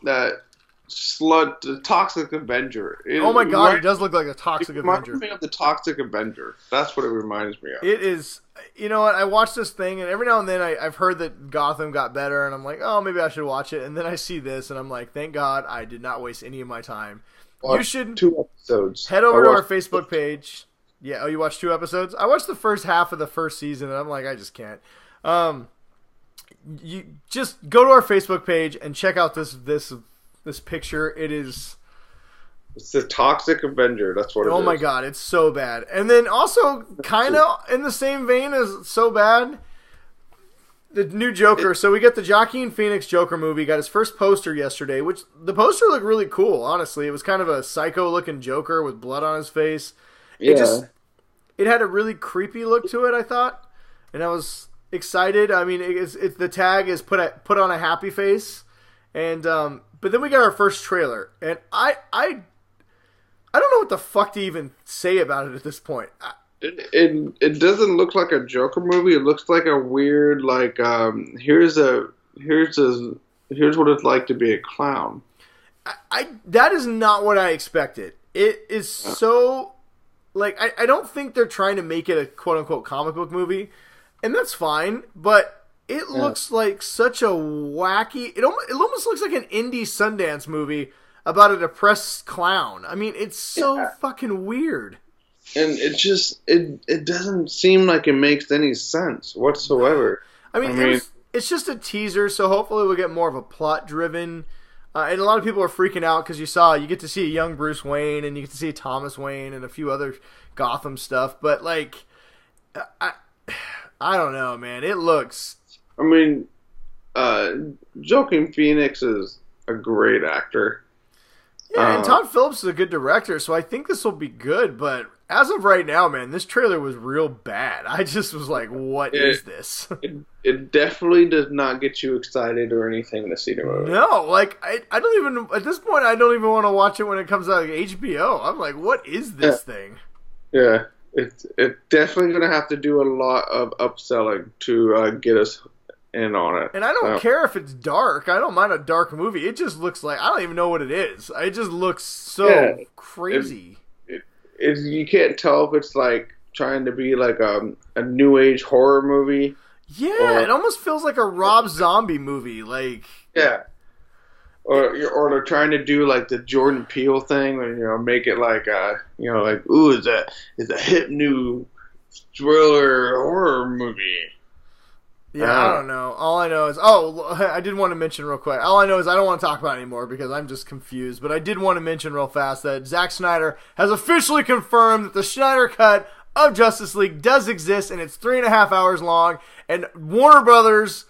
That slut, the Toxic Avenger. Oh my god, it does look like a Toxic Avenger. It reminds me of the Toxic Avenger. That's what it reminds me of. It is. You know what? I watched this thing, and every now and then I've heard that Gotham got better, and I'm like, oh, maybe I should watch it. And then I see this, and I'm like, thank God I did not waste any of my time. You should 2 episodes. Head over to our Facebook page. Yeah, oh, you watched 2 episodes? I watched the first half of the first season, and I'm like, I just can't. You just go to our Facebook page and check out this picture. It is... It's the Toxic Avenger. That's what it is. Oh my god, it's so bad. And then also, kind of in the same vein as so bad, the new Joker. So we got the Joaquin Phoenix Joker movie. Got his first poster yesterday, which the poster looked really cool, honestly. It was kind of a psycho-looking Joker with blood on his face. Yeah. It had a really creepy look to it, I thought. And I was excited. I mean, the tag is put on a happy face. And but then we got our first trailer. And I don't know what the fuck to even say about it at this point. It doesn't look like a Joker movie. It looks like a weird, like, here's what it's like to be a clown. That is not what I expected. It is so, like, I don't think they're trying to make it a quote-unquote comic book movie, and that's fine, but it looks like such a wacky, it almost looks like an indie Sundance movie about a depressed clown. I mean, it's so fucking weird. And it just, it doesn't seem like it makes any sense whatsoever. I mean it's just a teaser, so hopefully we'll get more of a plot-driven... and a lot of people are freaking out because you get to see a young Bruce Wayne, and you get to see Thomas Wayne and a few other Gotham stuff. But, like, I don't know, man. It looks... I mean, Joaquin Phoenix is a great actor. Yeah, and Todd Phillips is a good director, so I think this will be good. But as of right now, man, this trailer was real bad. I just was like, what is this? It definitely does not get you excited or anything to see the movie. No, like, I don't even, at this point, I don't even want to watch it when it comes out on HBO. I'm like, what is this thing? Yeah, it's definitely going to have to do a lot of upselling to get us in on it. And I don't care if it's dark. I don't mind a dark movie. It just looks like, I don't even know what it is. It just looks so crazy. You can't tell if it's like trying to be like a new age horror movie. Yeah, it almost feels like a Rob Zombie movie. Like, yeah. Or they're trying to do like the Jordan Peele thing, and make it like like, ooh, it's a hip new thriller horror movie. Yeah, I don't know. All I know is... Oh, I did want to mention real quick. All I know is I don't want to talk about it anymore because I'm just confused. But I did want to mention real fast that Zack Snyder has officially confirmed that the Snyder Cut of Justice League does exist, and it's 3.5 hours long. And Warner Brothers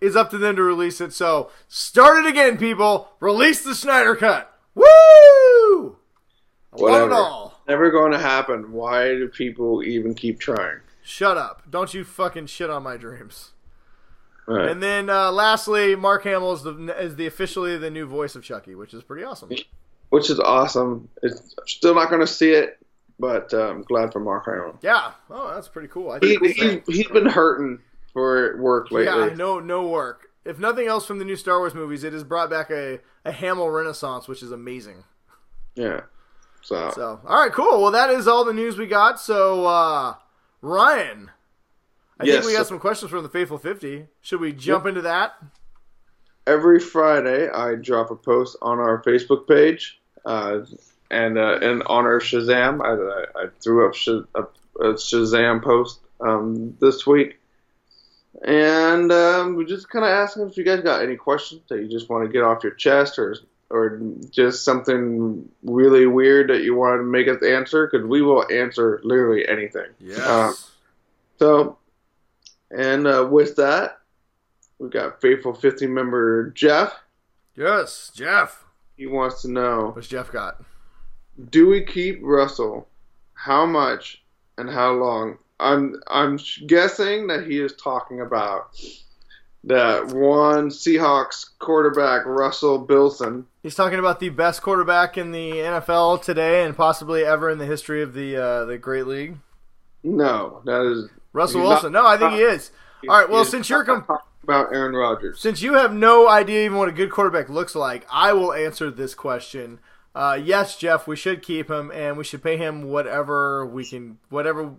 is up to them to release it. So, start it again, people. Release the Snyder Cut. Woo! Whatever. Want it all. Never going to happen. Why do people even keep trying? Shut up. Don't you fucking shit on my dreams. Right. And then, lastly, Mark Hamill is officially the new voice of Chucky, which is pretty awesome. Which is awesome. I'm still not going to see it, but I'm glad for Mark Hamill. Yeah. Oh, that's pretty cool. He's been hurting for work lately. Yeah, no work. If nothing else from the new Star Wars movies, it has brought back a Hamill renaissance, which is amazing. Yeah. So, all right, cool. Well, that is all the news we got. So, Ryan... I think we got some questions from the Faithful 50. Should we jump into that? Every Friday, I drop a post on our Facebook page, and on our Shazam. I threw up a Shazam post this week, and we're just kind of asking if you guys got any questions that you just want to get off your chest, or just something really weird that you want to make us answer, because we will answer literally anything. Yes. And with that, we got faithful 50 member Jeff. Yes, Jeff. He wants to know, What's Jeff got? do we keep Russell? How much and how long? I'm guessing that he is talking about that one Seahawks quarterback, Russell Wilson. He's talking about the best quarterback in the NFL today and possibly ever in the history of the Great League. No, that is Russell Wilson. No, I think he is. All right, well, since you're talking about Aaron Rodgers, since you have no idea even what a good quarterback looks like, I will answer this question. Yes, Jeff, we should keep him, and we should pay him whatever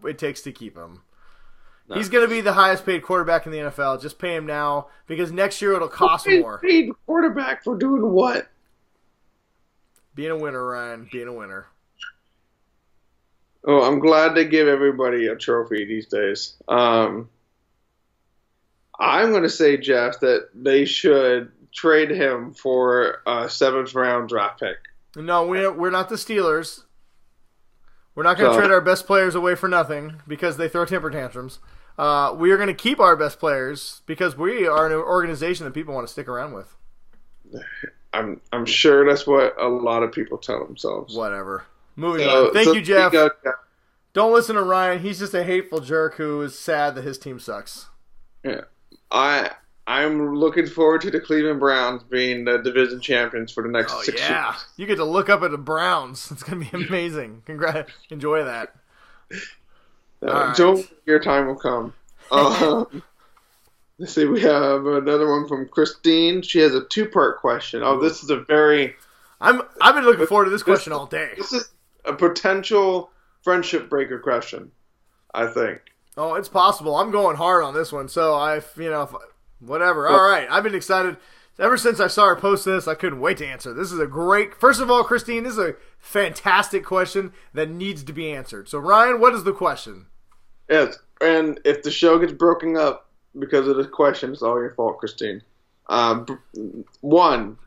it takes to keep him. No. He's going to be the highest paid quarterback in the NFL. Just pay him now because next year it'll cost more. Paid quarterback for doing what? Being a winner, Ryan. Being a winner. Oh, I'm glad they give everybody a trophy these days. I'm going to say, Jeff, that they should trade him for a 7th round draft pick. No, we're not the Steelers. We're not going to trade our best players away for nothing because they throw temper tantrums. We are going to keep our best players because we are an organization that people want to stick around with. I'm sure that's what a lot of people tell themselves. Whatever. Moving on. Thank you, Jeff. Don't listen to Ryan. He's just a hateful jerk who is sad that his team sucks. Yeah. I'm looking forward to the Cleveland Browns being the division champions for the next 6 years. You get to look up at the Browns. It's going to be amazing. Congrats. Enjoy that. Right. Your time will come. Let's see. We have another one from Christine. She has a 2-part question. Oh, this is a very... I've been looking forward to this question all day. This is a potential friendship breaker question, I think. Oh, it's possible. I'm going hard on this one. So whatever. All right. I've been excited. Ever since I saw her post this, I couldn't wait to answer. This is a great... First of all, Christine, this is a fantastic question that needs to be answered. So, Ryan, what is the question? Yes, and if the show gets broken up because of this question, it's all your fault, Christine. 1,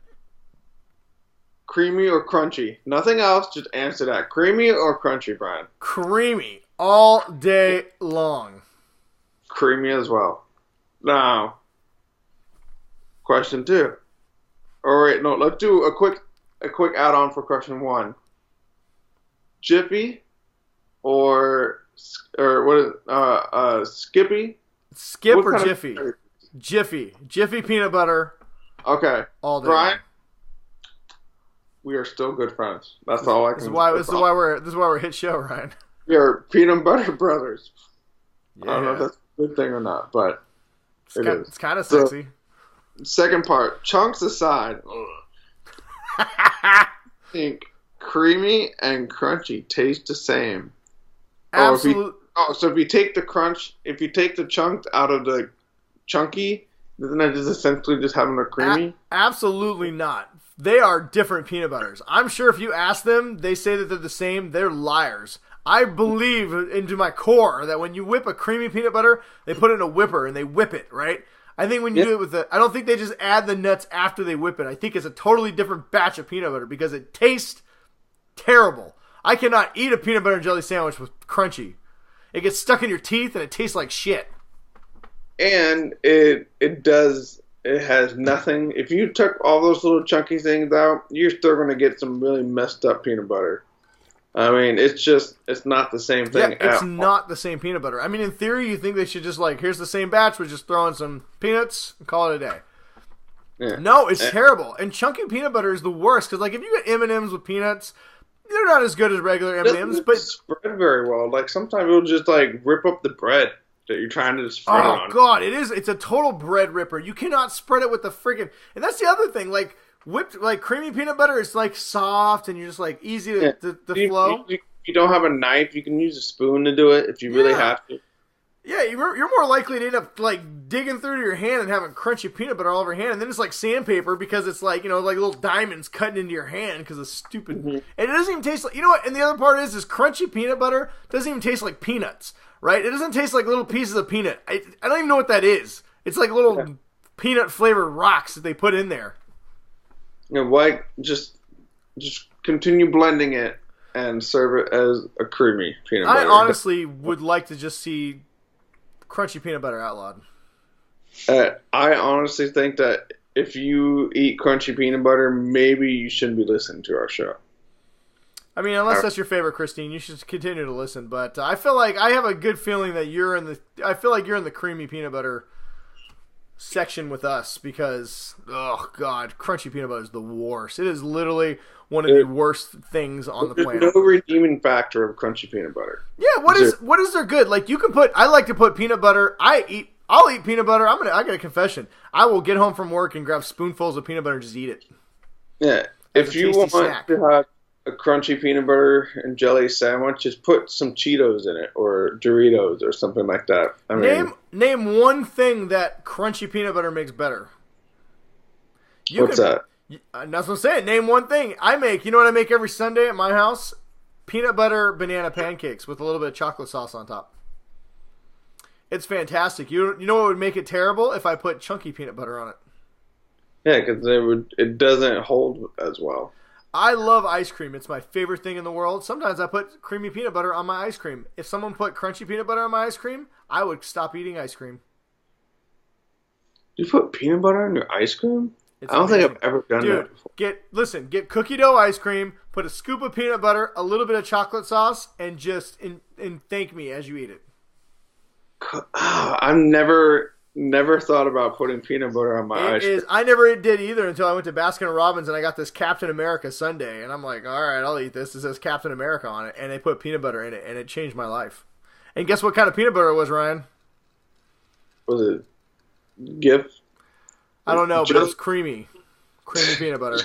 creamy or crunchy? Nothing else, just answer that. Creamy or crunchy, Brian? Creamy. All day long. Creamy as well. Now... Question 2. All right, no, let's do a quick add-on for question 1. Jiffy or what? Skippy? Skip or Jiffy? Jiffy peanut butter. Okay. All day. Brian, we are still good friends. That's all I can. This is why we're a hit show, Ryan. We are peanut butter brothers. Yeah. I don't know if that's a good thing or not, but it's kind of sexy. Second part, chunks aside, I think creamy and crunchy taste the same. Absolutely. So if you take the chunk out of the chunky, isn't that just essentially just having a creamy? Absolutely not. They are different peanut butters. I'm sure if you ask them, they say that they're the same. They're liars. I believe into my core that when you whip a creamy peanut butter, they put it in a whipper and they whip it, right? I think when you do it with I don't think they just add the nuts after they whip it. I think it's a totally different batch of peanut butter because it tastes terrible. I cannot eat a peanut butter and jelly sandwich with crunchy. It gets stuck in your teeth and it tastes like shit. And it has nothing. If you took all those little chunky things out, you're still going to get some really messed up peanut butter. I mean, it's not the same thing. Yeah, it's not the same peanut butter. I mean, in theory, you think they should just here's the same batch, we're just throwing some peanuts and call it a day. Yeah. No, it's terrible. And chunky peanut butter is the worst because, if you get M&Ms with peanuts, they're not as good as regular M&Ms. But spread very well. Sometimes it'll just rip up the bread that you're trying to spread it on. Oh God, it is. It's a total bread ripper. You cannot spread it with the friggin'. And that's the other thing. Whipped creamy peanut butter is soft and you're just easy to flow. You don't have a knife, you can use a spoon to do it if you really have to. Yeah, you're more likely to end up digging through to your hand and having crunchy peanut butter all over your hand, and then it's like sandpaper because it's little diamonds cutting into your hand because it's stupid. Mm-hmm. And it doesn't even taste like, you know what? And the other part is crunchy peanut butter doesn't even taste like peanuts, right? It doesn't taste like little pieces of peanut. I don't even know what that is. It's little peanut flavored rocks that they put in there. Just continue blending it and serve it as a creamy peanut butter. I honestly would like to just see crunchy peanut butter outlawed. I honestly think that if you eat crunchy peanut butter, maybe you shouldn't be listening to our show. I mean, unless that's your favorite, Christine, you should continue to listen. But I feel like I have a good feeling that you're in the. I feel like you're in the creamy peanut butter section with us because, oh god, crunchy peanut butter is the worst. It is literally one of the worst things on the planet. There's no redeeming factor of crunchy peanut butter. Yeah, what is there good? Like you can put. I like to put peanut butter. I'll eat peanut butter. I got a confession. I will get home from work and grab spoonfuls of peanut butter and just eat it. Yeah, if you want to have a crunchy peanut butter and jelly sandwich, just put some Cheetos in it or Doritos or something like that. I mean, name one thing that crunchy peanut butter makes better. What's that? That's what I'm saying. Name one thing. You know what I make every Sunday at my house? Peanut butter banana pancakes with a little bit of chocolate sauce on top. It's fantastic. You know what would make it terrible? If I put chunky peanut butter on it. Yeah, because it doesn't hold as well. I love ice cream. It's my favorite thing in the world. Sometimes I put creamy peanut butter on my ice cream. If someone put crunchy peanut butter on my ice cream, I would stop eating ice cream. You put peanut butter on your ice cream? I don't think I've ever done that before. Get cookie dough ice cream, put a scoop of peanut butter, a little bit of chocolate sauce, and just and thank me as you eat it. I've never thought about putting peanut butter on my ice cream. I never did either until I went to Baskin Robbins and I got this Captain America sundae, and I'm like, all right, I'll eat this. It says Captain America on it, and they put peanut butter in it, and it changed my life. And guess what kind of peanut butter it was, Ryan? Was it GIF? I don't know, but it was creamy peanut butter.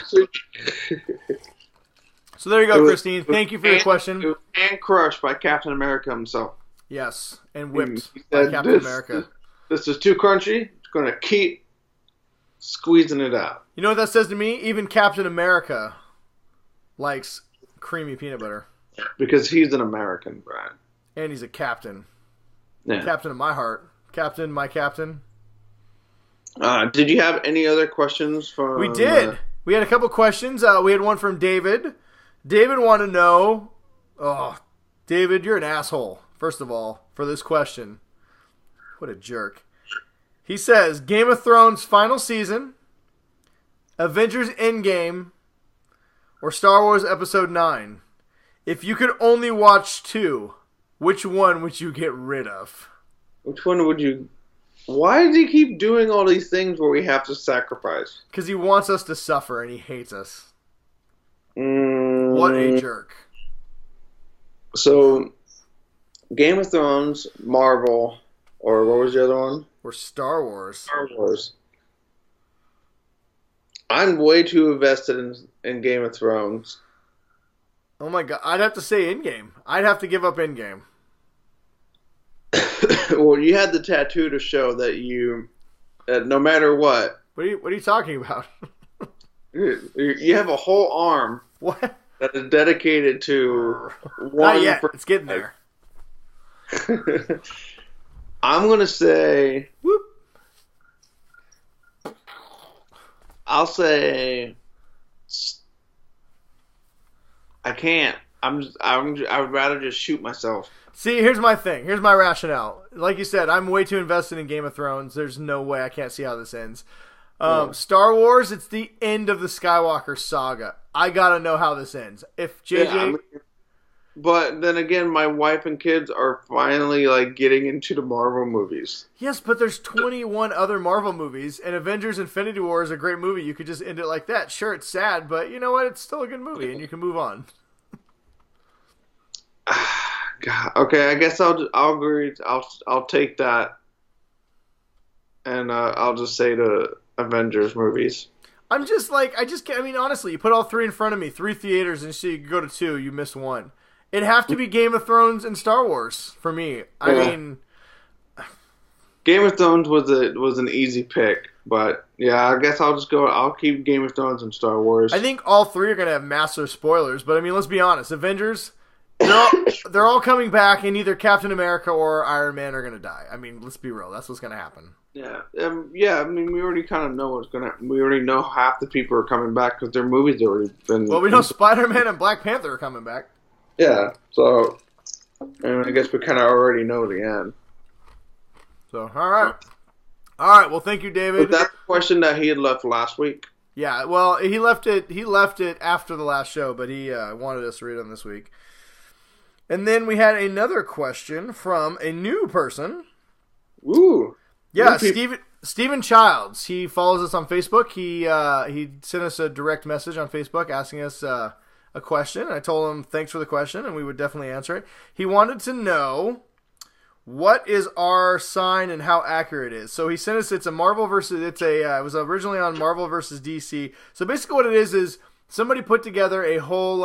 So there you go, Christine. Thank you for your question. It was hand crushed by Captain America himself. Yes, and whipped by Captain America. This is too crunchy. It's going to keep squeezing it out. You know what that says to me? Even Captain America likes creamy peanut butter. Because he's an American, Brian. And he's a captain. Yeah. Captain of my heart. Captain, my captain. Did you have any other questions from... We did. We had a couple questions. We had one from David. David wanted to know... Oh, David, you're an asshole, first of all, for this question. What a jerk. He says, Game of Thrones final season, Avengers Endgame, or Star Wars Episode 9. If you could only watch two, which one would you get rid of? Which one would you... Why does he keep doing all these things where we have to sacrifice? Because he wants us to suffer and he hates us. What a jerk. So, Game of Thrones, Marvel... Or what was the other one? Or Star Wars. Star Wars. I'm way too invested in Game of Thrones. Oh my god. I'd have to say Endgame. I'd have to give up Endgame. Well, you had the tattoo to show that you, no matter what. What are you talking about? You have a whole arm. What? That is dedicated to one. Not yet. It's getting there. I'm going to say... Whoop. I'll say... I can't. I would rather just shoot myself. See, here's my thing. Here's my rationale. Like you said, I'm way too invested in Game of Thrones. There's no way I can't see how this ends. Star Wars, it's the end of the Skywalker saga. I got to know how this ends. If JJ... But then again, my wife and kids are finally getting into the Marvel movies. Yes, but there's 21 other Marvel movies, and Avengers Infinity War is a great movie. You could just end it like that. Sure, it's sad, but you know what? It's still a good movie, and you can move on. God, okay, I guess I'll agree. I'll take that, and I'll just say the Avengers movies. I'm just can't. I mean, honestly, you put all three in front of me, 3 theaters, and so you go to 2, you miss 1. It'd have to be Game of Thrones and Star Wars for me. I mean, Game of Thrones was an easy pick, but yeah, I guess I'll keep Game of Thrones and Star Wars. I think all 3 are gonna have massive spoilers, but I mean, let's be honest. Avengers, they're all coming back, and either Captain America or Iron Man are gonna die. I mean, let's be real. That's what's gonna happen. Yeah. I mean, we already kind of know what's gonna. We already know half the people are coming back because their movies already been. Well, we know Spider-Man and Black Panther are coming back. Yeah, so I guess we kind of already know the end. So, all right. All right. Well, thank you, David. Was that the question that he had left last week? Yeah. Well, he left it after the last show, but he wanted us to read them this week. And then we had another question from a new person. Ooh. Yeah, Stephen Childs. He follows us on Facebook. He sent us a direct message on Facebook asking us a question. I told him thanks for the question, and we would definitely answer it. He wanted to know what is our sign and how accurate it is. So he sent us. It was originally on Marvel versus DC. So basically, what it is somebody put together a whole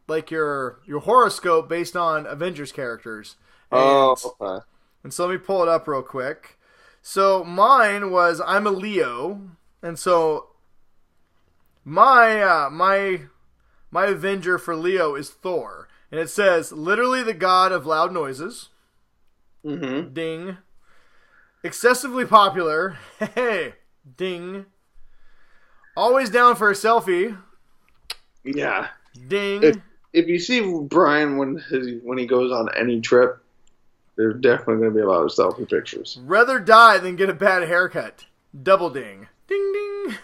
like your horoscope based on Avengers characters. Okay. And so let me pull it up real quick. So mine was I'm a Leo, and so my Avenger for Leo is Thor, and it says literally the god of loud noises. Mm-hmm. Ding. Excessively popular. Hey, ding. Always down for a selfie. Yeah. Ding. If you see Brian when he goes on any trip, there's definitely going to be a lot of selfie pictures. Rather die than get a bad haircut. Double ding. Ding, ding.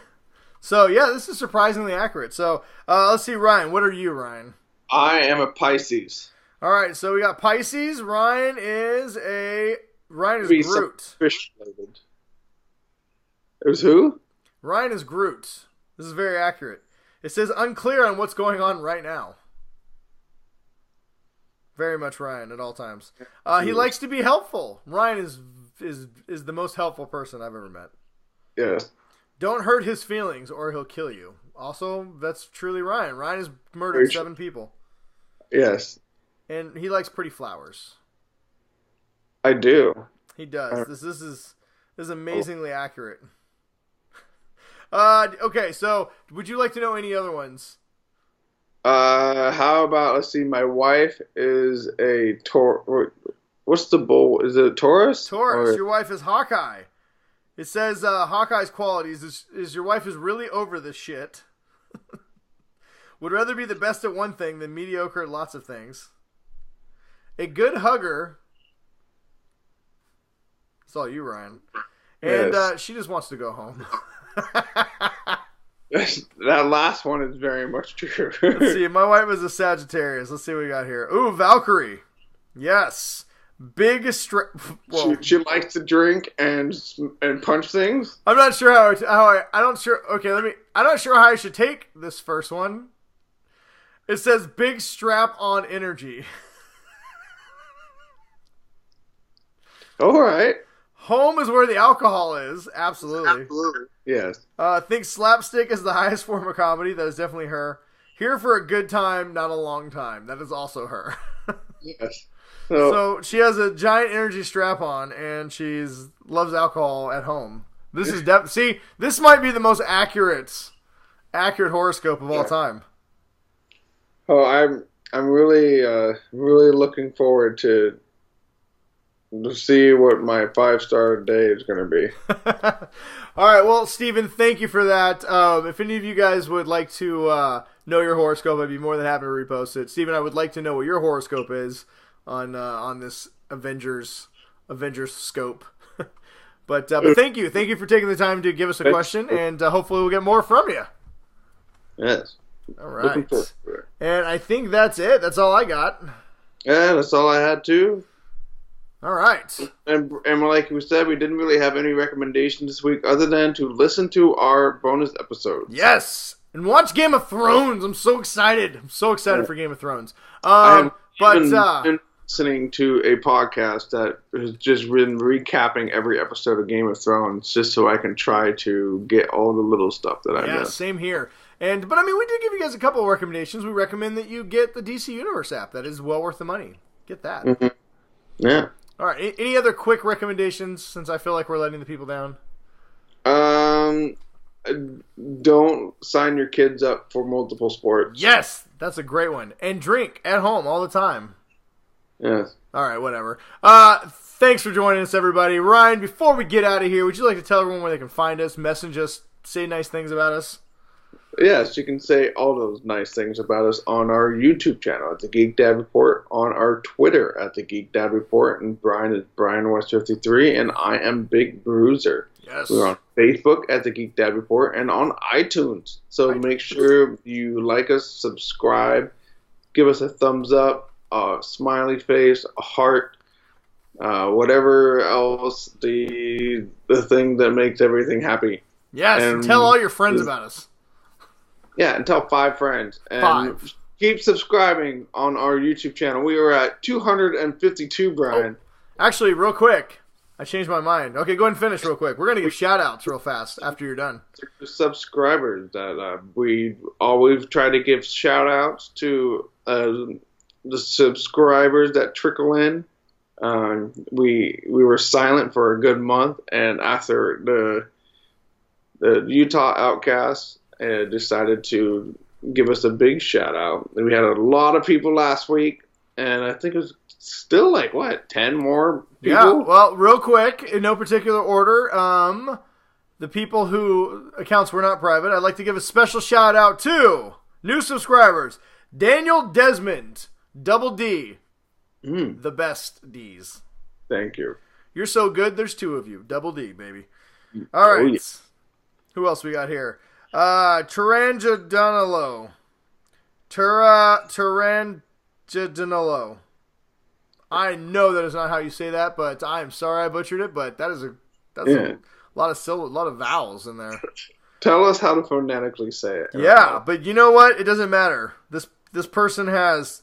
So, yeah, this is surprisingly accurate. So, let's see, Ryan. What are you, Ryan? I am a Pisces. All right, so we got Pisces. Ryan is Groot. Fish related. It was who? Ryan is Groot. This is very accurate. It says unclear on what's going on right now. Very much Ryan at all times. He likes to be helpful. Ryan is the most helpful person I've ever met. Yes. Don't hurt his feelings or he'll kill you. Also, that's truly Ryan. Ryan has murdered 7 people. Yes. And he likes pretty flowers. I do. He does. This is amazingly accurate. Okay, so would you like to know any other ones? How about, let's see, my wife is a Taurus. What's the bull? Is it a Taurus? Taurus. Your wife is Hawkeye. It says Hawkeye's qualities is your wife is really over this shit. Would rather be the best at one thing than mediocre at lots of things. A good hugger. It's all you, Ryan. And Yes. She just wants to go home. That last one is very much true. Let's see. My wife is a Sagittarius. Let's see what we got here. Ooh, Valkyrie. Yes. Big She likes to drink and punch things. I'm not sure I'm not sure how I should take this first one. It says big strap on energy. All right. Home is where the alcohol is. Absolutely. Yes. Think slapstick is the highest form of comedy. That is definitely her. Here for a good time, not a long time. That is also her. Yes. So she has a giant energy strap on, and she's loves alcohol at home. This is see, this might be the most accurate horoscope of all time. Oh, I'm really looking forward to see what my 5-star day is going to be. All right, well, Steven, thank you for that. If any of you guys would like to know your horoscope, I'd be more than happy to repost it. Steven, I would like to know what your horoscope is on this Avengers scope. But thank you for taking the time to give us a question, and hopefully we'll get more from you. Yes. All right. And I think that's it. That's all I got. Yeah, that's all I had too. All right. And like we said, we didn't really have any recommendations this week other than to listen to our bonus episodes. Yes. And watch Game of Thrones. I'm so excited. For Game of Thrones. I have been listening to a podcast that has just been recapping every episode of Game of Thrones just so I can try to get all the little stuff that I missed. Same here. But I mean, we did give you guys a couple of recommendations. We recommend that you get the DC Universe app. That is well worth the money. Get that. Mm-hmm. Yeah. All right. Any other quick recommendations since I feel like we're letting the people down? Don't sign your kids up for multiple sports. Yes, that's a great one. And drink at home all the time. Yes. All right, whatever. Thanks for joining us, everybody. Ryan, before we get out of here, would you like to tell everyone where they can find us, message us, say nice things about us? Yes, you can say all those nice things about us on our YouTube channel at the Geek Dad Report, on our Twitter at the Geek Dad Report, and Brian is Brian West 53, and I am Big Bruiser. Yes. We're on Facebook at the Geek Dad Report and on iTunes. So make sure you like us, subscribe, give us a thumbs up, a smiley face, a heart, whatever else, the thing that makes everything happy. Yes, and tell all your friends about us. Yeah, and tell 5 friends. And keep subscribing on our YouTube channel. We are at 252, Brian. Oh, actually, real quick, I changed my mind. Okay, go ahead and finish real quick. We're going to give shout-outs real fast after you're done. The subscribers that we always try to give shout-outs to the subscribers that trickle in. We were silent for a good month, and after the Utah Outcasts decided to give us a big shout-out. We had a lot of people last week, and I think it was still 10 more people? Yeah, well, real quick, in no particular order, the people who accounts were not private, I'd like to give a special shout-out to new subscribers, Daniel Desmond, Double D, the best Ds. Thank you. You're so good, there's 2 of you. Double D, baby. All right. Yeah. Who else we got here? Taranjadanalo. Taranjadanalo. I know that is not how you say that, but I'm sorry I butchered it, but that's a lot of vowels in there. Tell us how to phonetically say it. Yeah, but you know what? It doesn't matter. This person has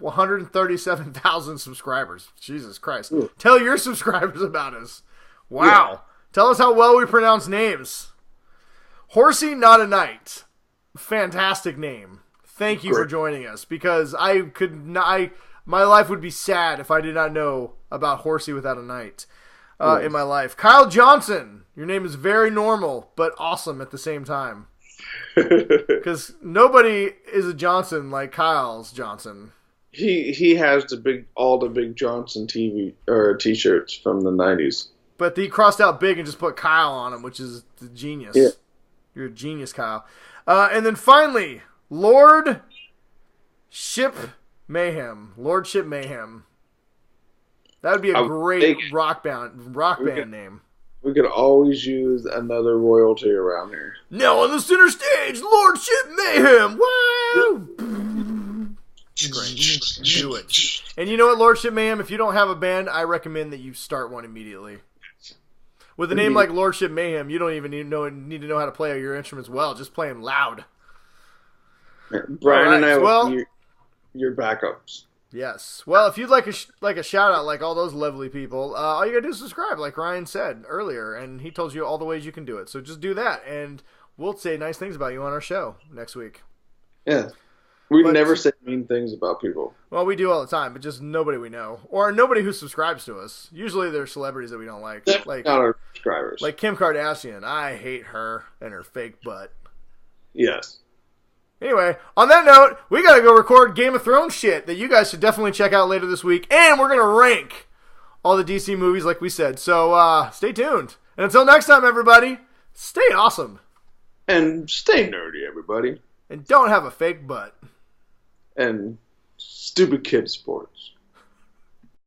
137,000 subscribers. Jesus Christ. Ooh. Tell your subscribers about us. Wow. Yeah. Tell us how well we pronounce names. Horsey Not a Knight. Fantastic name. Thank you for joining us, because my life would be sad if I did not know about Horsey Without a Knight in my life. Kyle Johnson. Your name is very normal, but awesome at the same time. Because nobody is a Johnson like Kyle's Johnson. He has all the big Johnson t-shirts from the 90s. But he crossed out big and just put Kyle on him, which is the genius. Yeah. You're a genius, Kyle. And then finally, Lord Ship Mayhem. That would be a great rock band name. We could always use another royalty around here. Now on the center stage, Lord Ship Mayhem. Woo! Great. Do it. And you know what, Lord Ship Mayhem? If you don't have a band, I recommend that you start one immediately. With a name like Lordship Mayhem, you don't even need to know how to play your instruments well. Just play them loud. Brian and I will be your backups. Yes. Well, if you'd like a shout out like all those lovely people, all you gotta do is subscribe, like Ryan said earlier, and he told you all the ways you can do it. So just do that, and we'll say nice things about you on our show next week. Yeah. We never say mean things about people. Well, we do all the time, but just nobody we know. Or nobody who subscribes to us. Usually they're celebrities that we don't like. Like not our subscribers. Like Kim Kardashian. I hate her and her fake butt. Yes. Anyway, on that note, we gotta go record Game of Thrones shit that you guys should definitely check out later this week. And we're gonna rank all the DC movies like we said. So stay tuned. And until next time, everybody, stay awesome. And stay nerdy, everybody. And don't have a fake butt. And stupid kid sports.